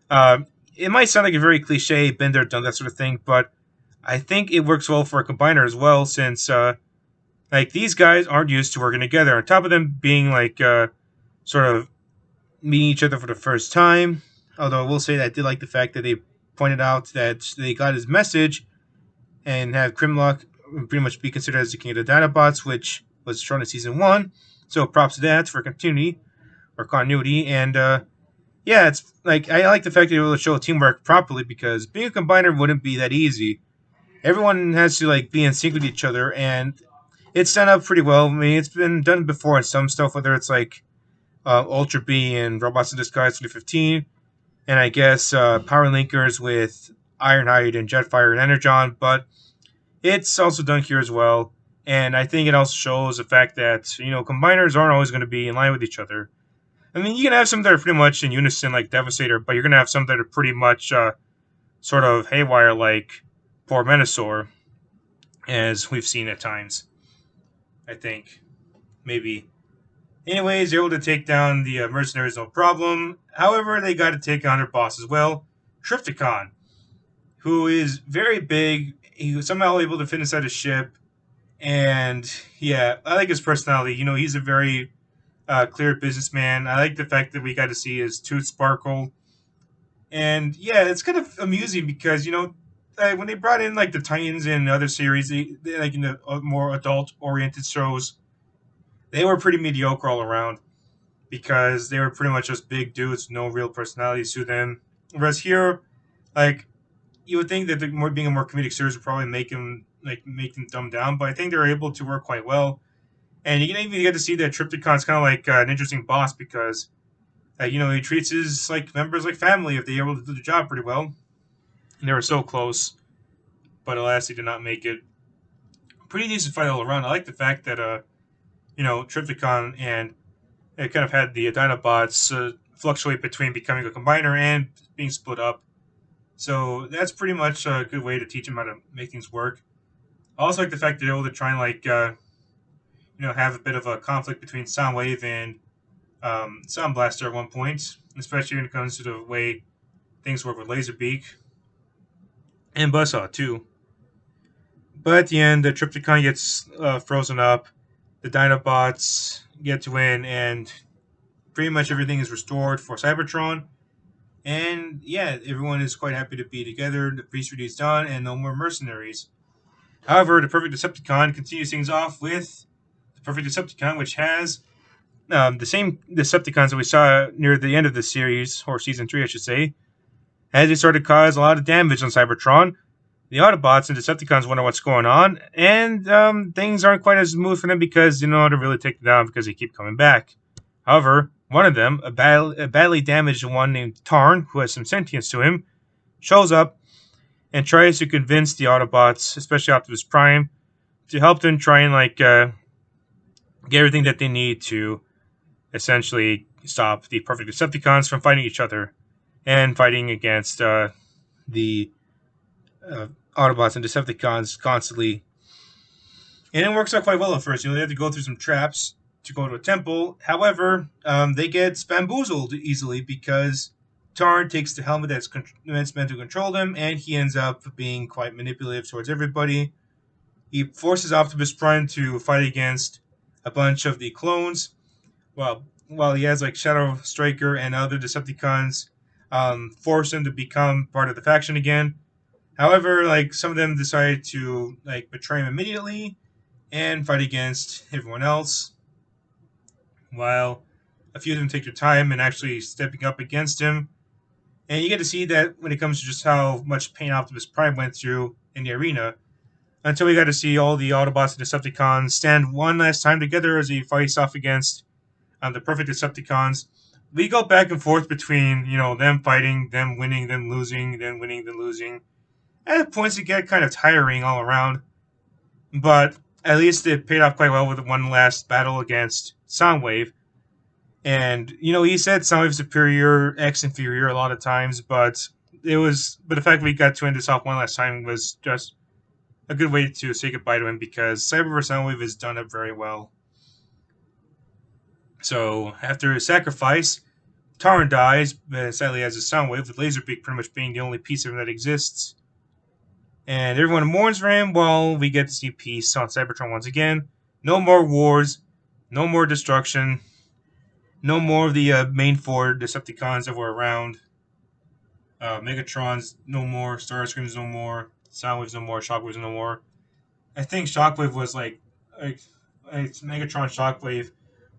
Uh, it might sound like a very cliche, been there, done that sort of thing, but I think it works well for a combiner as well, since like these guys aren't used to working together. On top of them being like sort of meeting each other for the first time. Although I will say that I did like the fact that they pointed out that they got his message and have Grimlock pretty much be considered as the king of the Dinobots, which was shown in season one. So props to that for continuity or continuity. And yeah, it's like I like the fact that they were able to show teamwork properly because being a combiner wouldn't be that easy. Everyone has to like be in sync with each other, and it's done up pretty well. I mean, it's been done before in some stuff, whether it's like Ultra B and Robots in Disguise 2015, and I guess Power Linkers with Ironhide and Jetfire and Energon, but it's also done here as well. And I think it also shows the fact that, combiners aren't always going to be in line with each other. I mean, you can have some that are pretty much in unison, like Devastator, but you're going to have some that are pretty much sort of haywire, like poor Menasor, as we've seen at times, I think. Maybe. Anyways, they're able to take down the mercenaries no problem. However, they got to take on their boss as well, Trypticon, who is very big. He was somehow able to fit inside a ship. And yeah, I like his personality. He's a very clear businessman. I like the fact that we got to see his tooth sparkle. And yeah, it's kind of amusing because, when they brought in like the Titans and other series, they like in the more adult oriented shows, they were pretty mediocre all around because they were pretty much just big dudes, no real personalities to them. Whereas here, like you would think that being a more comedic series would probably make them dumb down, but I think they're able to work quite well. And you can even get to see that Triptychon's kind of like an interesting boss because, he treats his like members like family if they're able to do the job pretty well. And they were so close, but alas, he did not make it. Pretty decent fight all around. I like the fact that Triptychon and it kind of had the Dinobots fluctuate between becoming a combiner and being split up. So that's pretty much a good way to teach him how to make things work. I also like the fact that they're able to try and have a bit of a conflict between Soundwave and Sound Blaster at one point, especially when it comes to the way things work with Laserbeak and Buzzsaw too. But at the end, the Trypticon gets frozen up. The Dinobots get to win, and pretty much everything is restored for Cybertron. And yeah, everyone is quite happy to be together. The priesthood is done, and no more mercenaries. However, the Perfect Decepticon continues things off with the Perfect Decepticon, which has the same Decepticons that we saw near the end of the series, or season 3, I should say, as they start to cause a lot of damage on Cybertron. The Autobots and Decepticons wonder what's going on, and things aren't quite as smooth for them because they don't know how to really take them down because they keep coming back. However, one of them, a badly damaged one named Tarn, who has some sentience to him, shows up and tries to convince the Autobots, especially Optimus Prime, to help them try and get everything that they need to essentially stop the Perfect Decepticons from fighting each other and fighting against the Autobots and Decepticons constantly. And it works out quite well at first. They have to go through some traps to go to a temple. However, they get bamboozled easily because Tarn takes the helmet that's meant to control them, and he ends up being quite manipulative towards everybody. He forces Optimus Prime to fight against a bunch of the clones, while he has Shadow Striker and other Decepticons force him to become part of the faction again. However, some of them decide to betray him immediately and fight against everyone else, while a few of them take their time and actually stepping up against him. And you get to see that when it comes to just how much pain Optimus Prime went through in the arena, until we got to see all the Autobots and Decepticons stand one last time together as he fights off against the perfect Decepticons. We go back and forth between them fighting, them winning, them losing, them winning, them losing. At points it get kind of tiring all around, but at least it paid off quite well with one last battle against Soundwave. And he said Soundwave superior, X inferior a lot of times, but the fact we got to end this off one last time was just a good way to say goodbye to him because Cyberverse Soundwave has done it very well. So after his sacrifice, Tarn dies, sadly as a Soundwave, with Laserbeak pretty much being the only piece of him that exists. And everyone mourns for him while we get to see peace on Cybertron once again. No more wars, no more destruction, no more of the main four Decepticons that were around. Megatron's no more, Starscream's no more, Soundwave's no more, Shockwave's no more. I think Shockwave was like Megatron, Shockwave,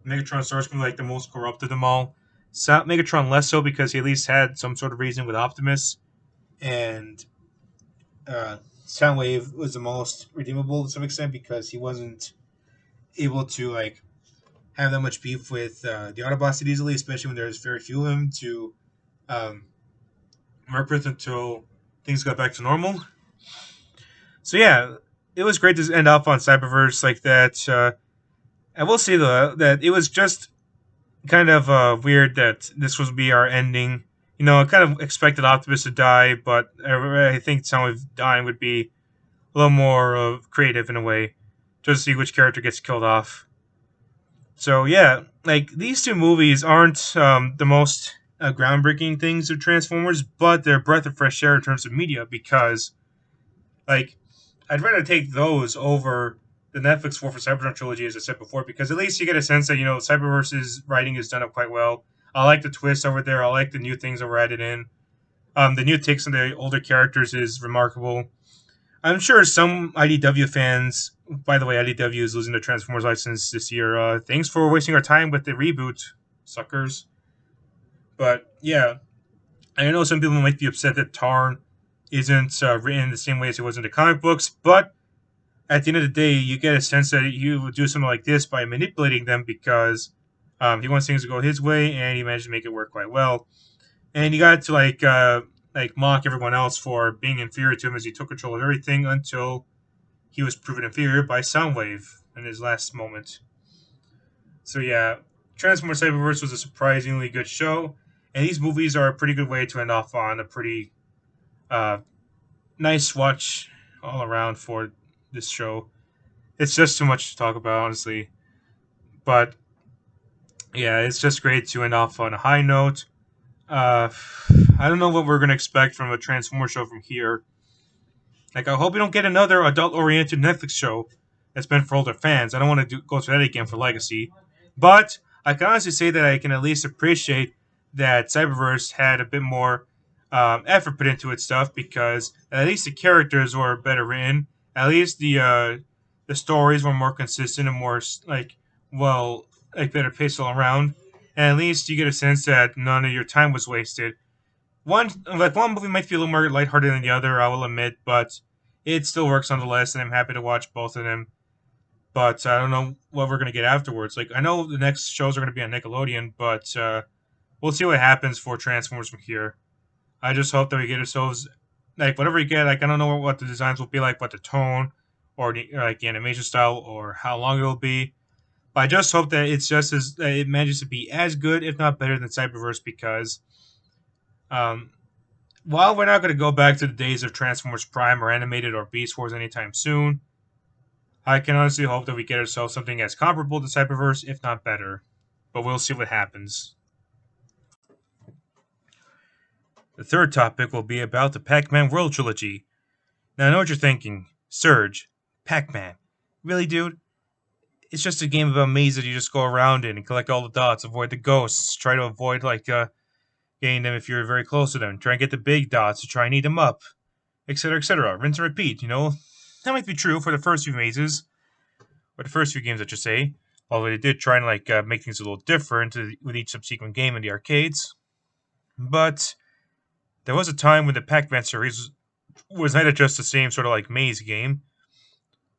Megatron, Starscream like the most corrupt of them all. Megatron less so because he at least had some sort of reason with Optimus, and Soundwave was the most redeemable to some extent because he wasn't able to like have that much beef with the Autobots easily, especially when there's very few of them to um, work with until things got back to normal. So yeah, it was great to end off on Cyberverse like that. I will say though that it was just kind of weird that this would be our ending. I kind of expected Optimus to die, but I think Soundwave dying would be a little more creative in a way, just to see which character gets killed off. So yeah, like these two movies aren't the most groundbreaking things of Transformers, but they're a breath of fresh air in terms of media because like I'd rather take those over the Netflix War for Cybertron trilogy, as I said before, because at least you get a sense that Cyberverse's writing is done up quite well. I like the twist over there. I like the new things that were added in. The new takes on the older characters is remarkable. I'm sure some IDW fans. By the way, IDW is losing the Transformers license this year. Thanks for wasting our time with the reboot, suckers. But yeah, I know some people might be upset that Tarn isn't written the same way as it was in the comic books, but at the end of the day, you get a sense that you would do something like this by manipulating them because he wants things to go his way, and he managed to make it work quite well. And he got to like mock everyone else for being inferior to him as he took control of everything until he was proven inferior by Soundwave in his last moment. So yeah, Transformers Cyberverse was a surprisingly good show, and these movies are a pretty good way to end off on a pretty uh, nice watch all around for this show. It's just too much to talk about, honestly. But yeah, it's just great to end off on a high note. Uh, I don't know what we're gonna expect from a Transformers show from here. Like, I hope we don't get another adult-oriented Netflix show that's meant for older fans. I don't want to go through that again for Legacy. But I can honestly say that I can at least appreciate that Cyberverse had a bit more effort put into its stuff because at least the characters were better written. At least the stories were more consistent and more well like better paced all around. And at least you get a sense that none of your time was wasted. One movie might feel a little more lighthearted than the other, I will admit, but it still works nonetheless, and I'm happy to watch both of them. But I don't know what we're gonna get afterwards. Like I know the next shows are gonna be on Nickelodeon, but we'll see what happens for Transformers from here. I just hope that we get ourselves like whatever we get. Like I don't know what the designs will be like, what the tone or the animation style or how long it'll be. But I just hope that it's just as it manages to be as good, if not better, than Cyberverse because um, while we're not going to go back to the days of Transformers Prime or Animated or Beast Wars anytime soon, I can honestly hope that we get ourselves something as comparable to Cyberverse, if not better. But we'll see what happens. The third topic will be about the Pac-Man World Trilogy. Now, I know what you're thinking. Surge. Pac-Man. Really, dude? It's just a game about mazes that you just go around in and collect all the dots, avoid the ghosts, try to avoid, getting them if you're very close to them, try and get the big dots to try and eat them up, etc., etc. Rinse and repeat. That might be true for the first few mazes, or the first few games, I should say. Although they did try and make things a little different with each subsequent game in the arcades. But there was a time when the Pac-Man series was not just the same sort of like maze game,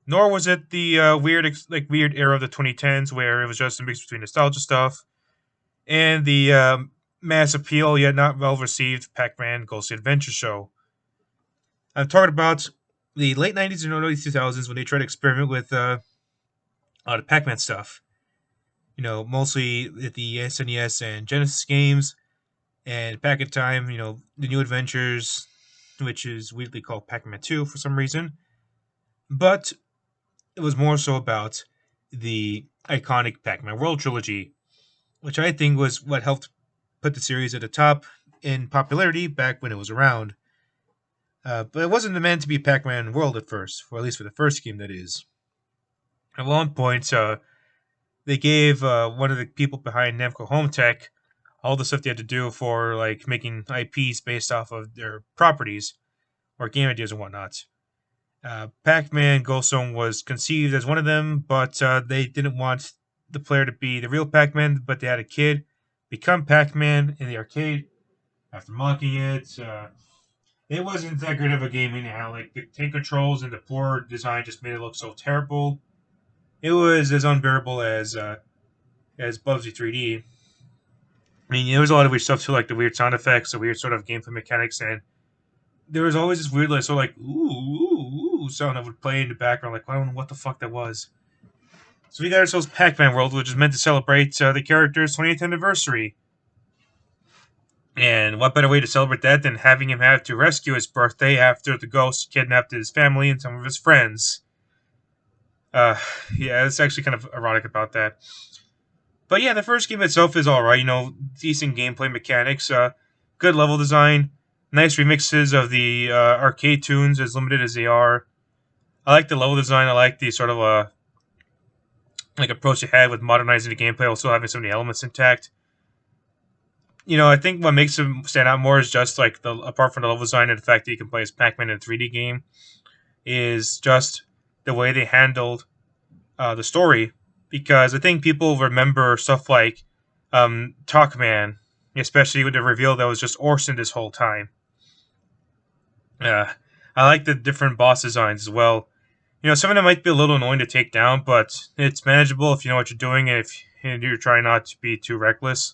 nor was it the weird era of the 2010s where it was just a mix between nostalgia stuff and the mass appeal yet not well received Pac-Man Ghostly Adventure show. I'm talking about the late 90s and early 2000s when they tried to experiment with the Pac-Man stuff. Mostly with the SNES and Genesis games, and back in time, the New Adventures, which is weirdly called Pac-Man 2 for some reason. But it was more so about the iconic Pac-Man World trilogy, which I think was what helped put the series at the top in popularity back when it was around. But it wasn't meant to be Pac-Man World at first, or at least for the first game, that is. At one point, they gave one of the people behind Namco Home Tech all the stuff they had to do for like making IPs based off of their properties or game ideas and whatnot. Pac-Man Ghost Zone was conceived as one of them, but they didn't want the player to be the real Pac-Man, but they had a kid become Pac-Man in the arcade after mocking it. It wasn't that good of a game anyhow. Like the tank controls and the poor design just made it look so terrible. It was as unbearable as Bubsy 3D. I mean, there was a lot of weird stuff too, like the weird sound effects, the weird sort of gameplay mechanics, and there was always this weird, like, sort of like ooh sound that would play in the background. Like I don't know what the fuck that was. So we got ourselves Pac-Man World, which is meant to celebrate the character's 20th anniversary. And what better way to celebrate that than having him have to rescue his birthday after the ghost kidnapped his family and some of his friends? Uh, yeah, it's actually kind of erotic about that. But yeah, the first game itself is alright. Decent gameplay mechanics, good level design, nice remixes of the arcade tunes, as limited as they are. I like the level design. I like the sort of like approach they had with modernizing the gameplay, while still having some of the elements intact. I think what makes them stand out more is just like the apart from the level design and the fact that you can play as Pac-Man in a 3D game, is just the way they handled the story. Because I think people remember stuff like Talkman, especially with the reveal that was just Orson this whole time. Uh, I like the different boss designs as well. Some of them might be a little annoying to take down, but it's manageable if you know what you're doing and if you're trying not to be too reckless.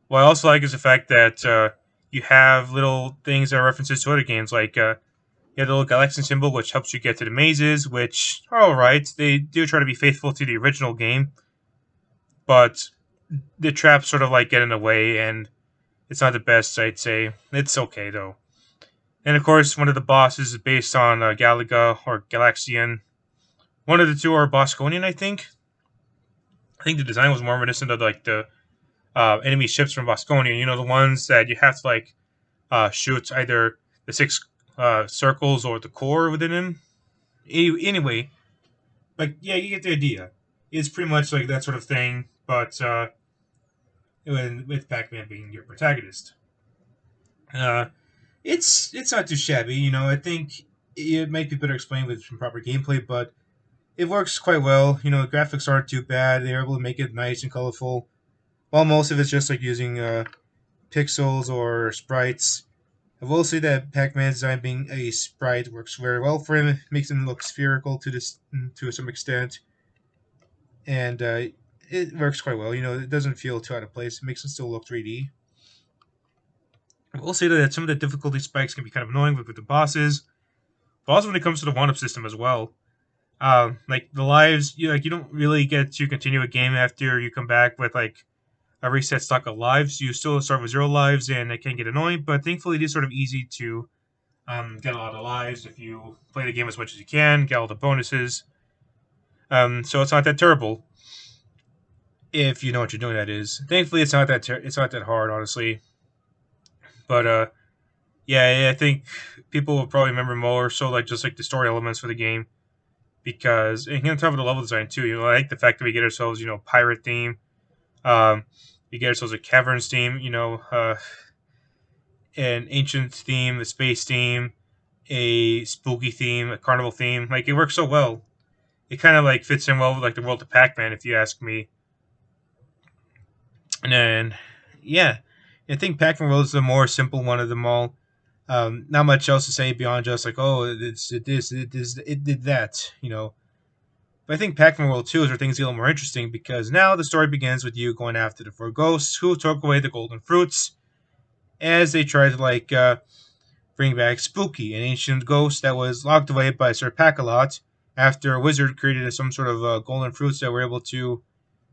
What I also like is the fact that you have little things that are references to other games, like you have the little galaxy symbol, which helps you get to the mazes, which are alright. They do try to be faithful to the original game, but the traps sort of like get in the way, and it's not the best, I'd say. It's okay, though. And of course, one of the bosses is based on Galaga or Galaxian. One of the two are Bosconian, I think. I think the design was more reminiscent of like the enemy ships from Bosconian. The ones that you have to like shoot either the six circles or the core within them. Anyway, like yeah, you get the idea. It's pretty much like that sort of thing, but with Pac-Man being your protagonist. Uh, it's not too shabby. I think it might be better explained with some proper gameplay, but it works quite well. The graphics aren't too bad. They're able to make it nice and colorful, while most of it's just like using pixels or sprites. I will say that Pac-Man's design being a sprite works very well for him. It makes him look spherical to some extent, and it works quite well. It doesn't feel too out of place. It makes him still look 3D. I will say that some of the difficulty spikes can be kind of annoying with the bosses, but also when it comes to the one-up system as well. Like the lives, you don't really get to continue a game after you come back with like a reset stock of lives. You still start with 0 lives, and it can get annoying. But thankfully, it is sort of easy to get a lot of lives if you play the game as much as you can, get all the bonuses. So it's not that terrible if you know what you're doing. That is, thankfully, it's not that hard, honestly. But yeah, I think people will probably remember more so like just like the story elements for the game, because and on top of the level design too. I like the fact that we get ourselves pirate theme. We get ourselves a caverns theme. An ancient theme, a space theme, a spooky theme, a carnival theme. Like it works so well. It kind of like fits in well with like the world of Pac-Man, if you ask me. And then, yeah, I think Pac-Man World is the more simple one of them all. Not much else to say beyond just like, oh, it did that, But I think Pac-Man World 2 is where things get a little more interesting, because now the story begins with you going after the four ghosts who took away the golden fruits as they try to like bring back Spooky, an ancient ghost that was locked away by Sir Pack-a-Lot after a wizard created some sort of golden fruits that were able to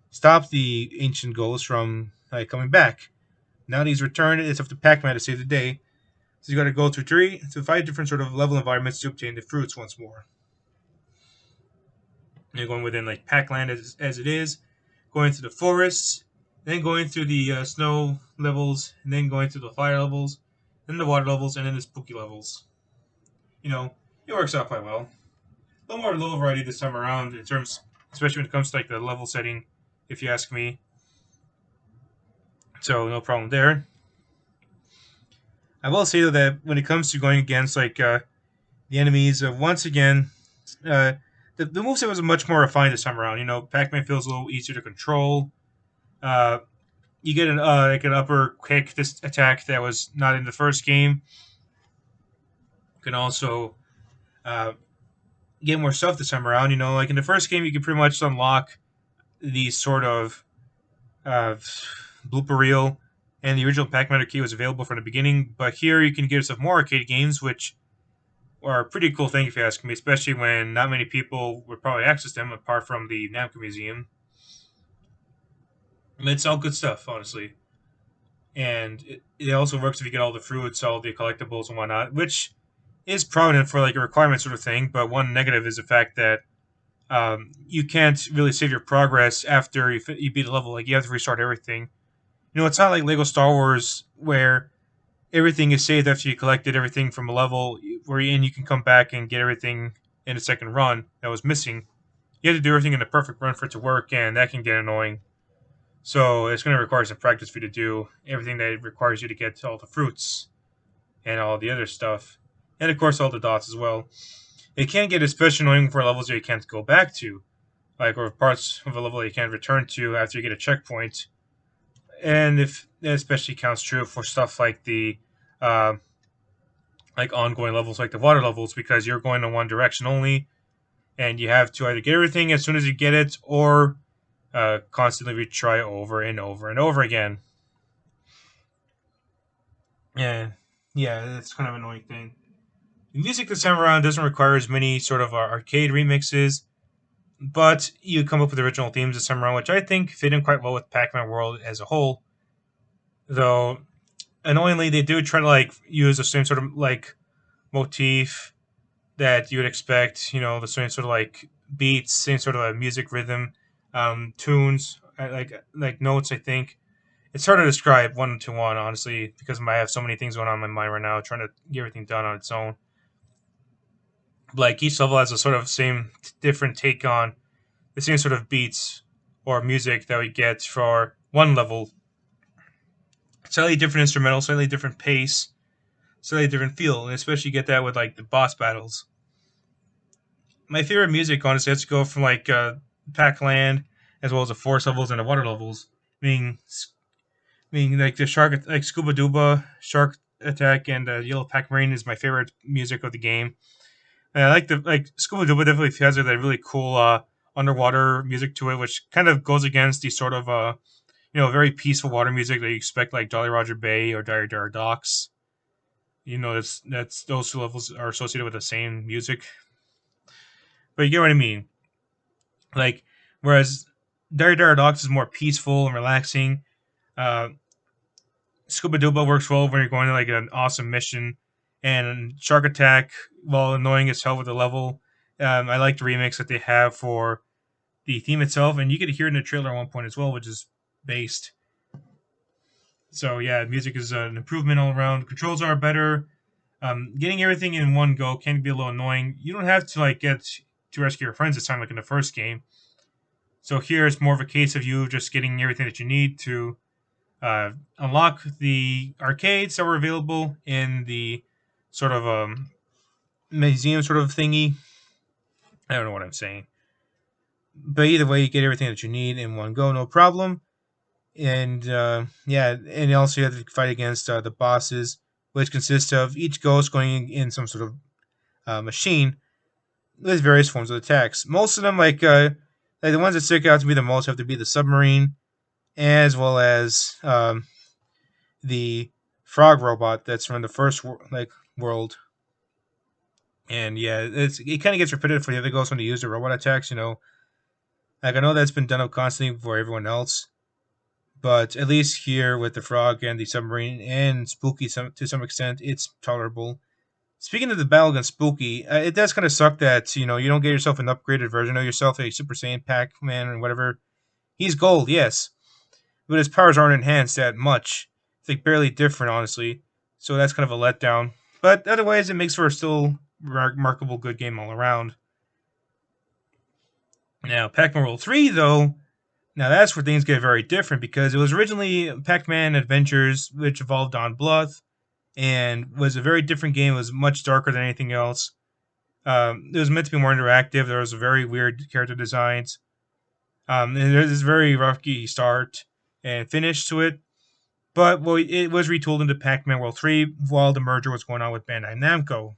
stop the ancient ghost from coming back. Now that he's returned, it's up to Pac-Man to save the day. So you got to go through 5 different sort of level environments to obtain the fruits once more. You're going within like Pac-Land as it is, going through the forests, then going through the snow levels, and then going through the fire levels, then the water levels, and then the spooky levels. It works out quite well. A little more low variety this time around in terms, especially when it comes to like the level setting, if you ask me. So no problem there. I will say though that when it comes to going against the enemies, once again, the moveset was much more refined this time around. Pac-Man feels a little easier to control. Uh, you get an upper kick this attack that was not in the first game. You can also get more stuff this time around. Like in the first game, you could pretty much unlock the sort of blooper reel, and the original Pac-Man arcade was available from the beginning. But here, you can get yourself more arcade games, which are a pretty cool thing if you ask me, especially when not many people would probably access them apart from the Namco Museum. It's all good stuff, honestly. And it also works if you get all the fruits, all the collectibles and whatnot, which is prominent for like a requirement sort of thing. But one negative is the fact that you can't really save your progress after you beat a level. Like you have to restart everything. It's not like Lego Star Wars where everything is saved after you collected everything from a level where you can come back and get everything in a second run that was missing. You have to do everything in the perfect run for it to work, and that can get annoying. So it's going to require some practice for you to do everything that requires you to get all the fruits and all the other stuff. And of course all the dots as well. It can get especially annoying for levels that you can't go back to. Or parts of a level that you can't return to after you get a checkpoint. And if that especially counts true for stuff like the ongoing levels, like the water levels, because you're going in one direction only, and you have to either get everything as soon as you get it, or constantly retry over and over and over again. Yeah, that's kind of an annoying thing. The music this time around doesn't require as many sort of arcade remixes, but you come up with original themes this time around, which I think fit in quite well with Pac-Man World as a whole. Though, annoyingly, they do try to use the same sort of motif that you would expect. The same sort of beats, same sort of music rhythm, tunes, like notes. I think it's hard to describe one to one, honestly, because I have so many things going on in my mind right now, trying to get everything done on its own. Each level has a sort of same different take on the same sort of beats or music that we get for one level. Slightly different instrumental, slightly different pace, slightly different feel, and especially you get that with the boss battles. My favorite music, honestly, has to go from Pac-Land, as well as the forest levels and the water levels. Meaning the shark, Scuba Duba, Shark Attack, and Yellow Pac-Marine is my favorite music of the game. And I like Scuba Duba definitely has that really cool underwater music to it, which kind of goes against the sort of very peaceful water music that you expect like Jolly Roger Bay or Dire Dire Docks. That's those two levels are associated with the same music. But you get what I mean. Whereas Dire Dire Docks is more peaceful and relaxing. Scuba Duba works well when you're going to an awesome mission. And Shark Attack, while annoying as hell with the level, I like the remix that they have for the theme itself. And you get to hear it in the trailer at one point as well, which is based. So yeah, music is an improvement all around. Controls are better. Getting everything in one go can be a little annoying. You don't have to get to rescue your friends this time like in the first game. So here it's more of a case of you just getting everything that you need to unlock the arcades that were available in the sort of museum sort of thingy. I don't know what I'm saying. But either way, you get everything that you need in one go, no problem. And and also you have to fight against the bosses, which consist of each ghost going in some sort of machine with various forms of attacks. Most of them, the ones that stick out to me the most, have to be the submarine, as well as the frog robot that's from the first world. And yeah, it kind of gets repetitive for the other ghosts when they use the robot attacks. Like I know that's been done up constantly for everyone else, but at least here with the frog and the submarine and Spooky, to some extent, it's tolerable. Speaking of the battle against Spooky, it does kind of suck that you don't get yourself an upgraded version of yourself, a Super Saiyan Pac-Man and whatever. He's gold, yes, but his powers aren't enhanced that much. It's like barely different, honestly. So that's kind of a letdown. But otherwise, it makes for a still remarkable good game all around. Now, Pac-Man World 3, though, now that's where things get very different because it was originally Pac-Man Adventures, which evolved on Blood, and was a very different game. It was much darker than anything else. It was meant to be more interactive. There was very weird character designs. And there's this very rocky start and finish to it. But well, it was retooled into Pac-Man World 3 while the merger was going on with Bandai Namco.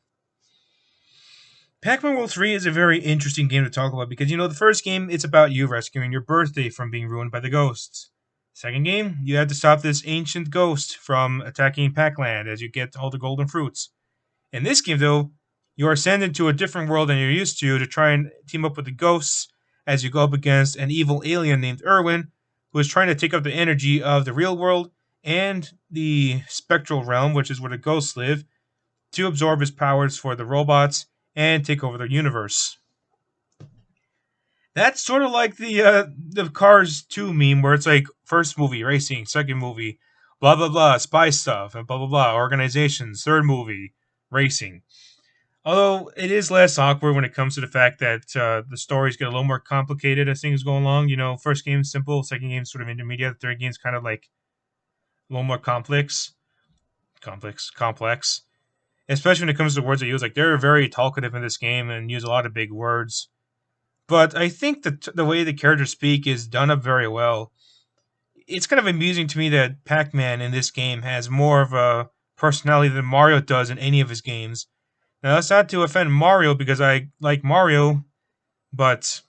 Pac-Man World 3 is a very interesting game to talk about because, the first game, it's about you rescuing your birthday from being ruined by the ghosts. Second game, you have to stop this ancient ghost from attacking Pac-Land as you get all the golden fruits. In this game, though, you are sent into a different world than you're used to try and team up with the ghosts as you go up against an evil alien named Irwin, who is trying to take up the energy of the real world and the spectral realm, which is where the ghosts live, to absorb his powers for the robots and take over the universe. That's sort of like the Cars 2 meme where it's like first movie racing, second movie blah blah blah spy stuff and blah blah blah organizations, third movie racing. Although it is less awkward when it comes to the fact that the stories get a little more complicated as things go along. First game's simple, second game's sort of intermediate, third game's kind of like a little more complex. Especially when it comes to words they use. Like they're very talkative in this game and use a lot of big words. But I think that the way the characters speak is done up very well. It's kind of amusing to me that Pac-Man in this game has more of a personality than Mario does in any of his games. Now, that's not to offend Mario because I like Mario, but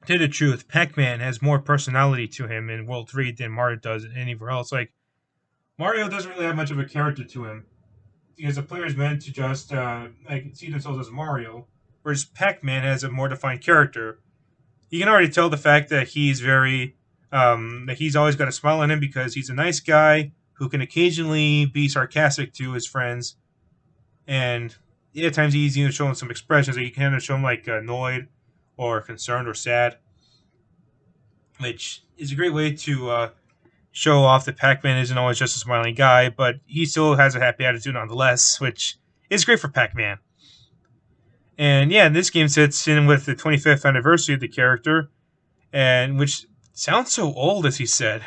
to tell the truth, Pac-Man has more personality to him in World 3 than Mario does anywhere else. Like, Mario doesn't really have much of a character to him because the player is meant to just see themselves as Mario, whereas Pac-Man has a more defined character. You can already tell the fact that he's that he's always got a smile on him because he's a nice guy who can occasionally be sarcastic to his friends, and at times he's even showing some expressions that you can show him like annoyed or concerned or sad, which is a great way to show off that Pac-Man isn't always just a smiling guy, but he still has a happy attitude nonetheless, which is great for Pac-Man. And yeah, this game sits in with the 25th anniversary of the character, and which sounds so old, as he said.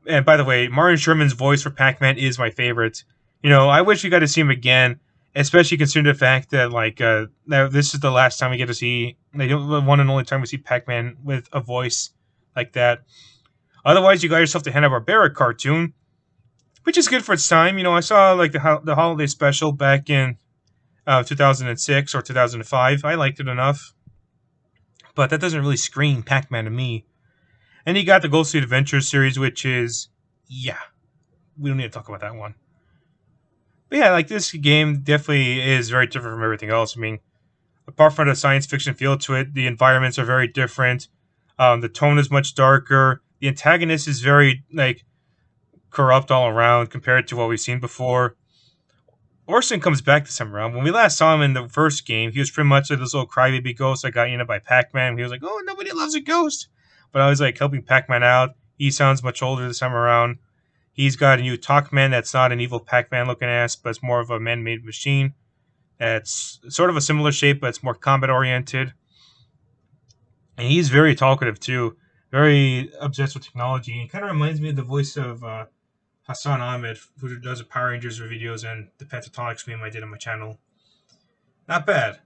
And by the way, Martin Sherman's voice for Pac-Man is my favorite. I wish we got to see him again, especially considering the fact that this is the last time we get to see, the one and only time we see Pac-Man with a voice like that. Otherwise, you got yourself the Hanna-Barbera cartoon, which is good for its time. I saw like the holiday special back in 2006 or 2005. I liked it enough, but that doesn't really scream Pac-Man to me. And you got the Gold State Adventures series, which is, yeah, we don't need to talk about that one. But yeah, like this game definitely is very different from everything else. I mean, apart from the science fiction feel to it, the environments are very different. The tone is much darker. The antagonist is very corrupt all around compared to what we've seen before. Orson comes back this time around. When we last saw him in the first game, he was pretty much like this little crybaby ghost that got eaten by Pac-Man. He was like, "Oh, nobody loves a ghost," but I was like helping Pac-Man out. He sounds much older this time around. He's got a new Talkman that's not an evil Pac-Man looking ass, but it's more of a man-made machine. That's sort of a similar shape, but it's more combat oriented. And he's very talkative too, very obsessed with technology. He kind of reminds me of the voice of Hassan Ahmed, who does the Power Rangers videos and the Pentatonics meme I did on my channel. Not bad.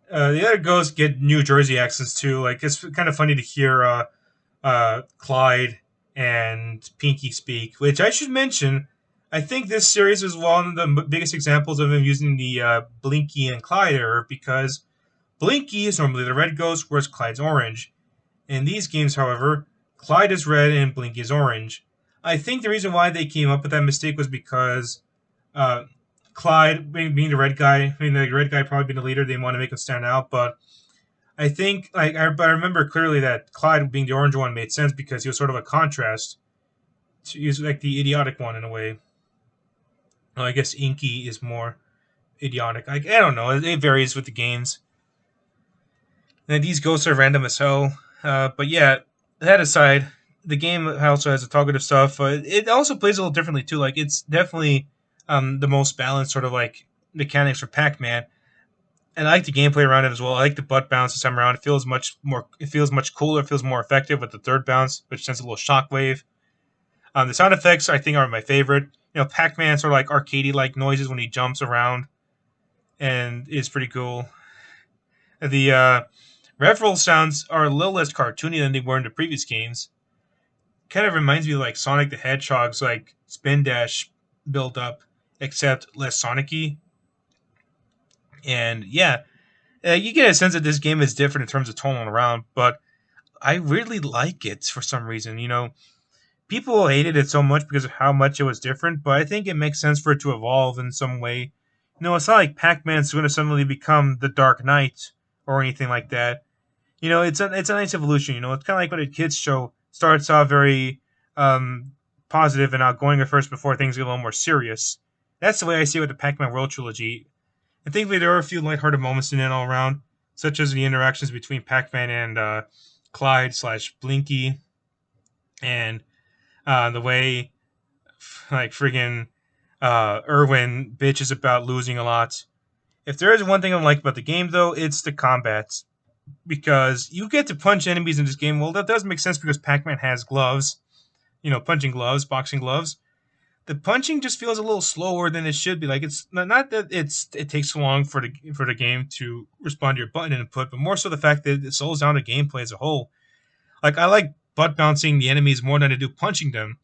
The other ghosts get New Jersey accents too. Like it's kind of funny to hear Clyde and Pinky speak, which I should mention. I think this series is one of the biggest examples of him using the Blinky and Clyde error because Blinky is normally the red ghost, whereas Clyde's orange. In these games, however, Clyde is red and Blinky is orange. I think the reason why they came up with that mistake was because uh, Clyde being the red guy, I mean the red guy probably being the leader, they want to make him stand out. But I think but I remember clearly that Clyde being the orange one made sense because he was sort of a contrast. He was like the idiotic one in a way. Well, I guess Inky is more idiotic. I don't know. It varies with the games. And these ghosts are random as hell. But yeah, that aside, the game also has a talkative stuff. It also plays a little differently too. Like it's definitely the most balanced sort of like mechanics for Pac-Man. And I like the gameplay around it as well. I like the butt bounce this time around. It feels much more. It feels much cooler. It feels more effective with the third bounce, which sends a little shockwave. The sound effects I think are my favorite. Pac-Man sort of like arcadey like noises when he jumps around, and is pretty cool. The rev sounds are a little less cartoony than they were in the previous games. Kind of reminds me of like Sonic the Hedgehog's like spin dash build up, except less Sonic-y. And yeah, you get a sense that this game is different in terms of tone around, but I really like it for some reason. People hated it so much because of how much it was different, but I think it makes sense for it to evolve in some way. It's not like Pac-Man's going to suddenly become the Dark Knight or anything like that. It's a nice evolution. It's kind of like when a kids show starts off very um, positive and outgoing at first before things get a little more serious. That's the way I see it with the Pac-Man World trilogy. And thankfully, there are a few lighthearted moments in it all around, such as the interactions between Pac-Man and Clyde slash Blinky, and the way like friggin' Irwin bitches about losing a lot. If there is one thing I don't like about the game, though, it's the combat because you get to punch enemies in this game. Well, that does make sense because Pac-Man has gloves, punching gloves, boxing gloves. The punching just feels a little slower than it should be. Like it's not that it takes so long for the game to respond to your button input, but more so the fact that it slows down the gameplay as a whole. Like I like butt bouncing the enemies more than I do punching them,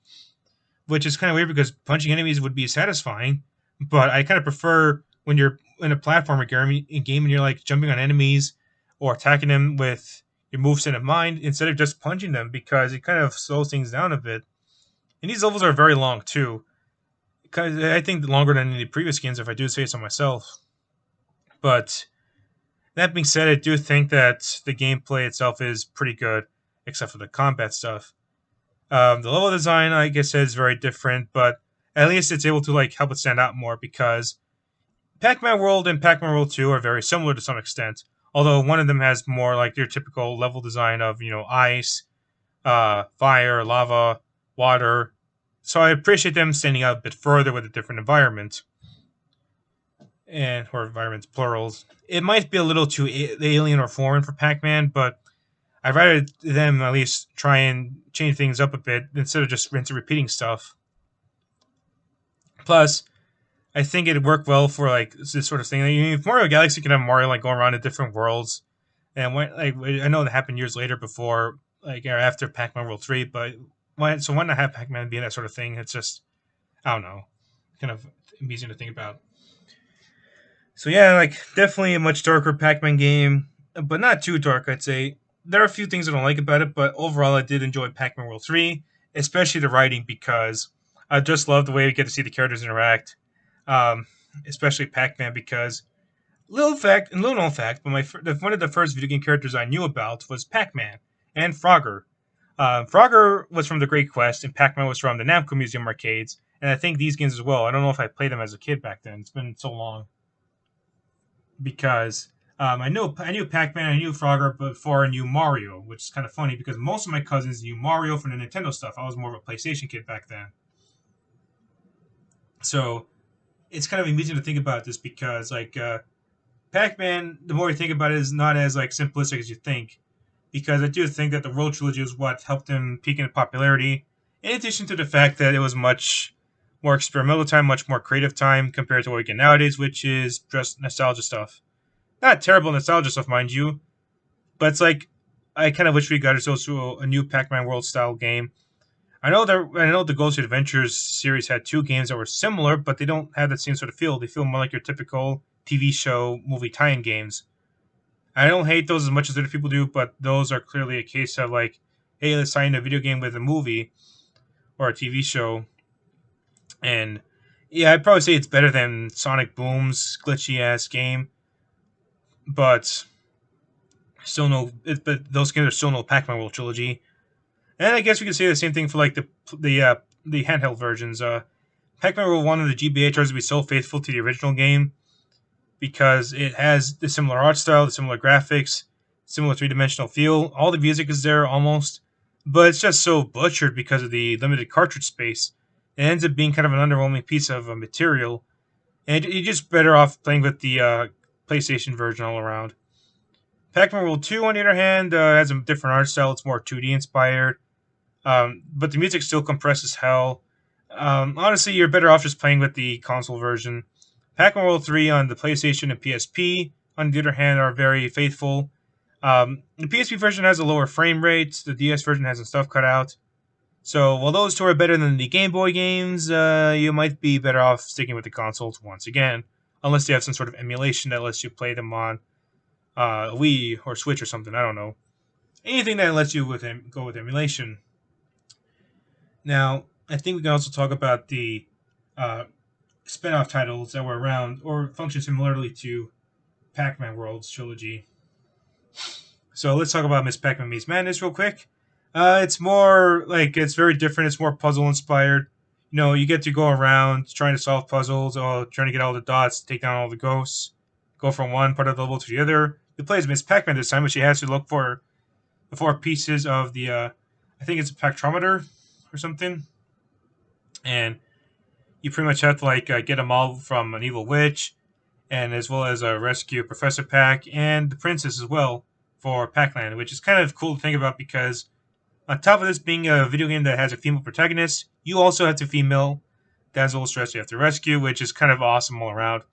which is kind of weird because punching enemies would be satisfying, but I kind of prefer when you're in a platformer game and you're like jumping on enemies or attacking them with your moveset in mind instead of just punching them because it kind of slows things down a bit. And these levels are very long too. Because I think longer than the previous games, if I do say so myself. But that being said, I do think that the gameplay itself is pretty good, except for the combat stuff. The level design, like I said, is very different, but at least it's able to like help it stand out more because Pac-Man World and Pac-Man World 2 are very similar to some extent. Although one of them has more like your typical level design of ice, fire, lava, water. So I appreciate them standing out a bit further with a different environment, and or environments plurals. It might be a little too alien or foreign for Pac-Man, but I'd rather them at least try and change things up a bit instead of just rinse and repeating stuff. Plus, I think it'd work well for like this sort of thing. If Mario Galaxy can have Mario like going around to different worlds, and I know that happened years later before like or after Pac-Man World 3, but why not have Pac-Man be that sort of thing? It's just I don't know, kind of amusing to think about. So yeah, like definitely a much darker Pac-Man game, but not too dark. I'd say there are a few things I don't like about it, but overall I did enjoy Pac-Man World 3, especially the writing because I just love the way we get to see the characters interact, um, especially Pac-Man because little known fact, but one of the first video game characters I knew about was Pac-Man and Frogger. Frogger was from the Great Quest, and Pac-Man was from the Namco Museum arcades, and I think these games as well. I don't know if I played them as a kid back then. It's been so long because I knew Pac-Man, I knew Frogger before I knew Mario, which is kind of funny because most of my cousins knew Mario from the Nintendo stuff. I was more of a PlayStation kid back then, so it's kind of amusing to think about this because Pac-Man, the more you think about it, is not as like simplistic as you think. Because I do think that the World Trilogy is what helped him peak in popularity. In addition to the fact that it was much more experimental time, much more creative time compared to what we get nowadays, which is just nostalgia stuff. Not terrible nostalgia stuff, mind you, but it's like I kind of wish we got ourselves to a new Pac-Man World style game. I know the Ghost Adventures series had two games that were similar, but they don't have that same sort of feel. They feel more like your typical TV show movie tie-in games. I don't hate those as much as other people do, but those are clearly a case of like, hey, let's tie in a video game with a movie. or a TV show. And yeah, I'd probably say it's better than Sonic Boom's glitchy ass game, but but those games are still no Pac-Man World Trilogy. And I guess we could say the same thing for like the handheld versions. Pac-Man World wanted the GBA tries to be so faithful to the original game because it has the similar art style, the similar graphics, similar three-dimensional feel. All the music is there almost, but it's just so butchered because of the limited cartridge space. It ends up being kind of an underwhelming piece of material, and you're just better off playing with the PlayStation version all around. Pac-Man World 2, on the other hand, has a different art style. It's more 2D inspired, but the music still compresses hell. Honestly, you're better off just playing with the console version. Pac-Man World 3 on the PlayStation and PSP, on the other hand, are very faithful. The PSP version has a lower frame rate. The DS version has some stuff cut out. So while those two are better than the Game Boy games, you might be better off sticking with the consoles once again, unless you have some sort of emulation that lets you play them on Wii or Switch or something. I don't know. Anything that lets you go with emulation. Now, I think we can also talk about the uh, spin-off titles that were around or function similarly to Pac-Man World's trilogy. So let's talk about Miss Pac-Man Maze Madness real quick. It's more like it's very different. It's more puzzle inspired. You know, you get to go around trying to solve puzzles, or trying to get all the dots, take down all the ghosts, go from one part of the level to the other. You play as Miss Pac-Man this time, but she has to look for the four pieces of the, I think it's a Pactrometer or something, and you pretty much have to like get them all from an evil witch, and as well as rescue Professor Pac and the princess as well for Pac-Land, which is kind of cool to think about because on top of this being a video game that has a female protagonist, you also have the female damsel in distress you have to rescue, which is kind of awesome all around.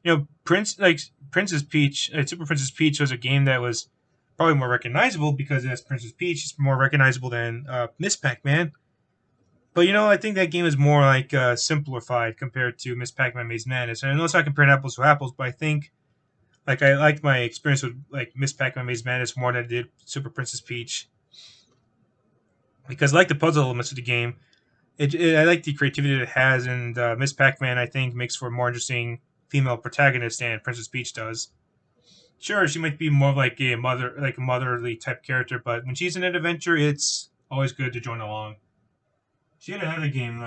You know, Princess Peach, Super Princess Peach was a game that was probably more recognizable because it has Princess Peach. It's more recognizable than Miss Pac-Man. But you know, I think that game is more like simplified compared to Miss Pac-Man Maze Madness. And I know it's not comparing apples to apples, but I think like I liked my experience with like Miss Pac-Man Maze Madness more than I did Super Princess Peach because I like the puzzle elements of the game. I like the creativity that it has, and Miss Pac-Man I think makes for a more interesting female protagonist than Princess Peach does. Sure, she might be more like a motherly type character, but when she's in an adventure, it's always good to join along. She had another game,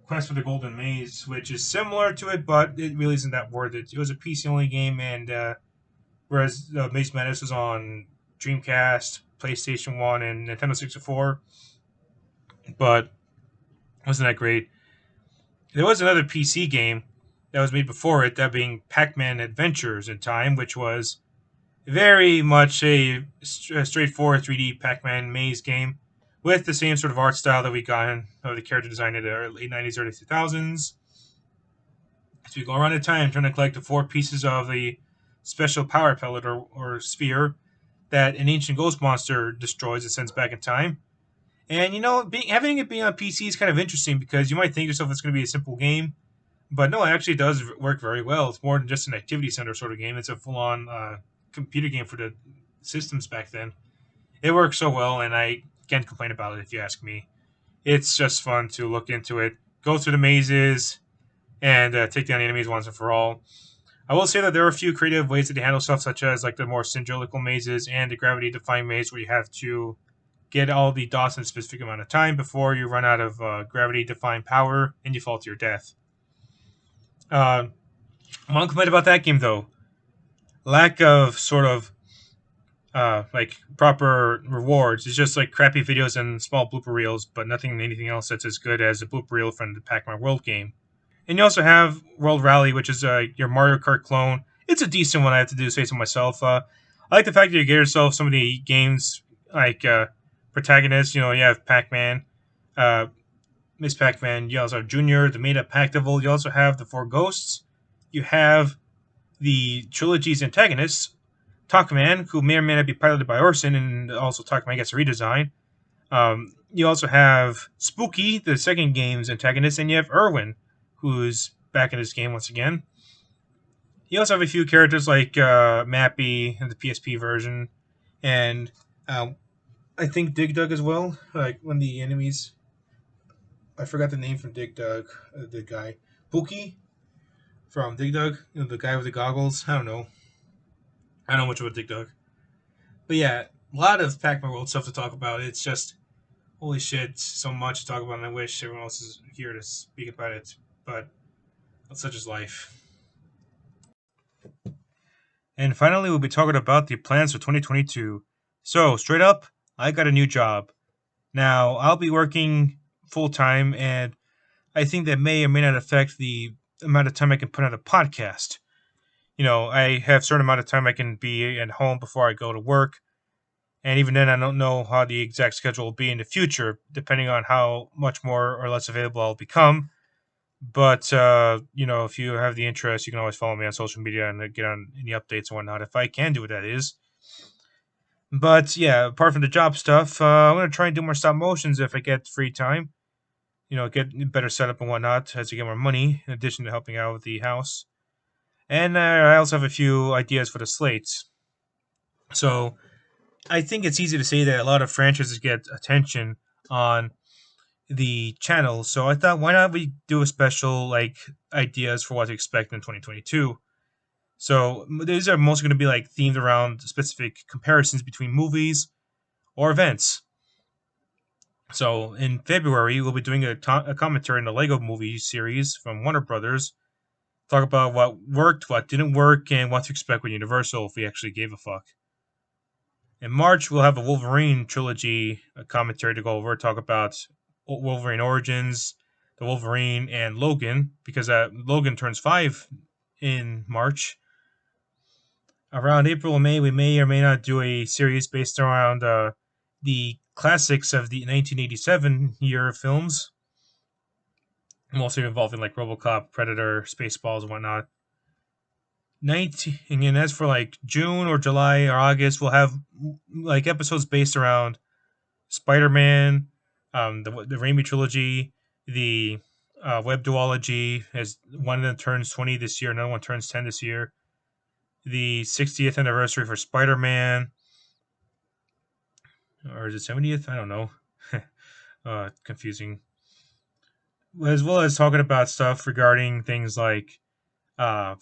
Quest for the Golden Maze, which is similar to it, but it really isn't that worth it. It was a PC only game, and whereas Maze Madness was on Dreamcast, PlayStation 1, and Nintendo 64, but wasn't that great. There was another PC game that was made before it, that being Pac-Man Adventures in Time, which was very much a straightforward 3D Pac-Man maze game with the same sort of art style that we got in the character design in the late 90s, early 2000s. So you go around in time trying to collect the four pieces of the special power pellet or sphere that an ancient ghost monster destroys and sends back in time. And you know, having it be on PC is kind of interesting because you might think to yourself it's going to be a simple game, but no, it actually does work very well. It's more than just an activity center sort of game. It's a full-on computer game for the systems back then. It works so well, and I can't complain about it if you ask me. It's just fun to look into it, go through the mazes, and take down the enemies once and for all. I will say that there are a few creative ways that they handle stuff, such as like the more cylindrical mazes and the gravity-defying maze, where you have to get all the dots in a specific amount of time before you run out of gravity-defying power and you fall to your death. One complaint about that game, though, lack of sort of like proper rewards. It's just like crappy videos and small blooper reels, but anything else that's as good as a blooper reel from the Pac-Man World game. And you also have World Rally, which is your Mario Kart clone. It's a decent one, I have to say so myself. I like the fact that you get yourself some of the games like protagonists. You know, you have Pac-Man, Miss Pac-Man. You also have Junior, the made-up Pactival. You also have the Four Ghosts. You have the Trilogy's antagonists, Talkman, who may or may not be piloted by Orson, and also Talkman gets a redesign. You also have Spooky, the second game's antagonist, and you have Irwin, who's back in this game once again. You also have a few characters like Mappy in the PSP version, and I think Dig Dug as well, like one of the enemies. I forgot the name from Dig Dug. The guy Pookie from Dig Dug. The guy with the goggles. I don't know. I don't know much about Dig Dug. But yeah, a lot of Pac-Man World stuff to talk about. It's just holy shit, so much to talk about, and I wish everyone else is here to speak about it. But that's such is life. And finally, we'll be talking about the plans for 2022. So, straight up, I got a new job. Now, I'll be working full time, and I think that may or may not affect the amount of time I can put on a podcast. I have a certain amount of time I can be at home before I go to work. And even then, I don't know how the exact schedule will be in the future, depending on how much more or less available I'll become. But, if you have the interest, you can always follow me on social media and get on any updates and whatnot, if I can do it, that is. But, yeah, apart from the job stuff, I'm going to try and do more stop motions if I get free time. Get better setup and whatnot as I get more money, in addition to helping out with the house. And I also have a few ideas for the slates. So, I think it's easy to say that a lot of franchises get attention on the channel. So I thought, why not we do a special ideas for what to expect in 2022? So these are mostly going to be themed around specific comparisons between movies or events. So in February, we'll be doing a commentary on the Lego movie series from Warner Brothers. Talk about what worked, what didn't work, and what to expect with Universal if we actually gave a fuck. In March, we'll have a Wolverine trilogy commentary to go over, talk about Wolverine Origins, the Wolverine, and Logan, because Logan turns 5 in March. Around April and May, we may or may not do a series based around the classics of the 1987 year of films, mostly involving RoboCop, Predator, Spaceballs, and whatnot. And as for June or July or August, we'll have episodes based around Spider-Man, the Raimi trilogy, the web duology, as one of them turns 20 this year, another one turns 10 this year. The 60th anniversary for Spider-Man, or is it 70th? I don't know. Confusing. As well as talking about stuff regarding things like a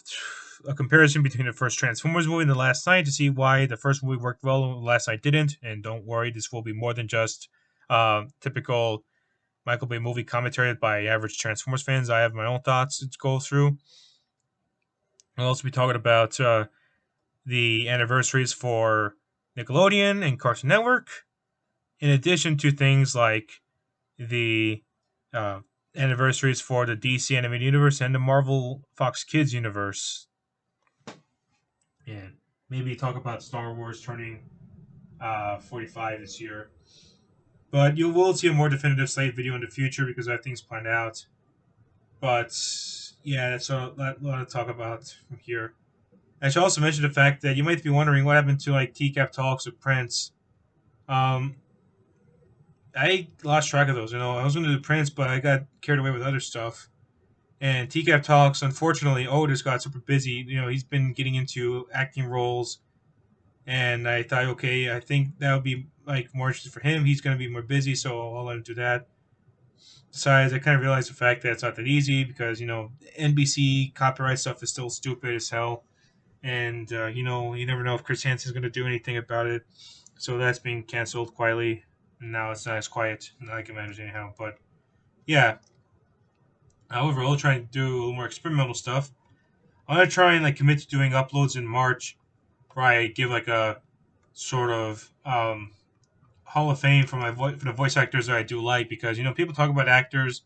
comparison between the first Transformers movie and the Last Night to see why the first movie worked well and the Last Night didn't. And don't worry, this will be more than just typical Michael Bay movie commentary by average Transformers fans. I have my own thoughts to go through. I'll also be talking about the anniversaries for Nickelodeon and Cartoon Network, in addition to things like the anniversaries for the DC Animated Universe and the Marvel Fox Kids universe. And maybe talk about Star Wars turning 45 this year. But you will see a more definitive slate video in the future because I have things planned out. But yeah, that's a lot to talk about from here. I should also mention the fact that you might be wondering what happened to TCAP talks with Prince. I lost track of those. I was going to do Prince, but I got carried away with other stuff. And TCAP talks, unfortunately, Otis got super busy. He's been getting into acting roles. And I thought, okay, I think that would be more interesting for him. He's going to be more busy, so I'll let him do that. Besides, I kind of realized the fact that it's not that easy because, NBC copyright stuff is still stupid as hell. And, you never know if Chris Hansen's going to do anything about it. So that's being canceled quietly. Now it's not as quiet as I can imagine anyhow. But, yeah. However, I'll try and do a little more experimental stuff. I'm going to try and commit to doing uploads in March where I give a sort of Hall of Fame for for the voice actors that I do like, because people talk about actors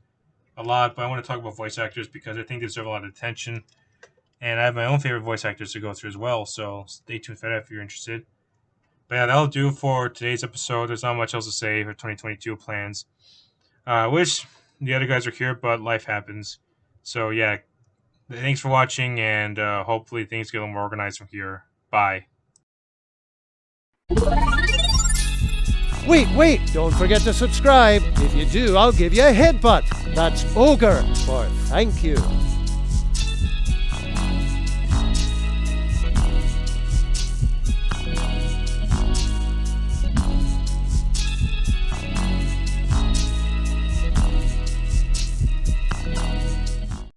a lot, but I want to talk about voice actors because I think they deserve a lot of attention, and I have my own favorite voice actors to go through as well. So stay tuned for that if you're interested. But yeah, that'll do for today's episode. There's not much else to say for 2022 plans. I wish the other guys were here, but life happens. So yeah, thanks for watching, and hopefully things get a little more organized from here. Bye. Wait, don't forget to subscribe. If you do, I'll give you a headbutt. That's ogre for thank you.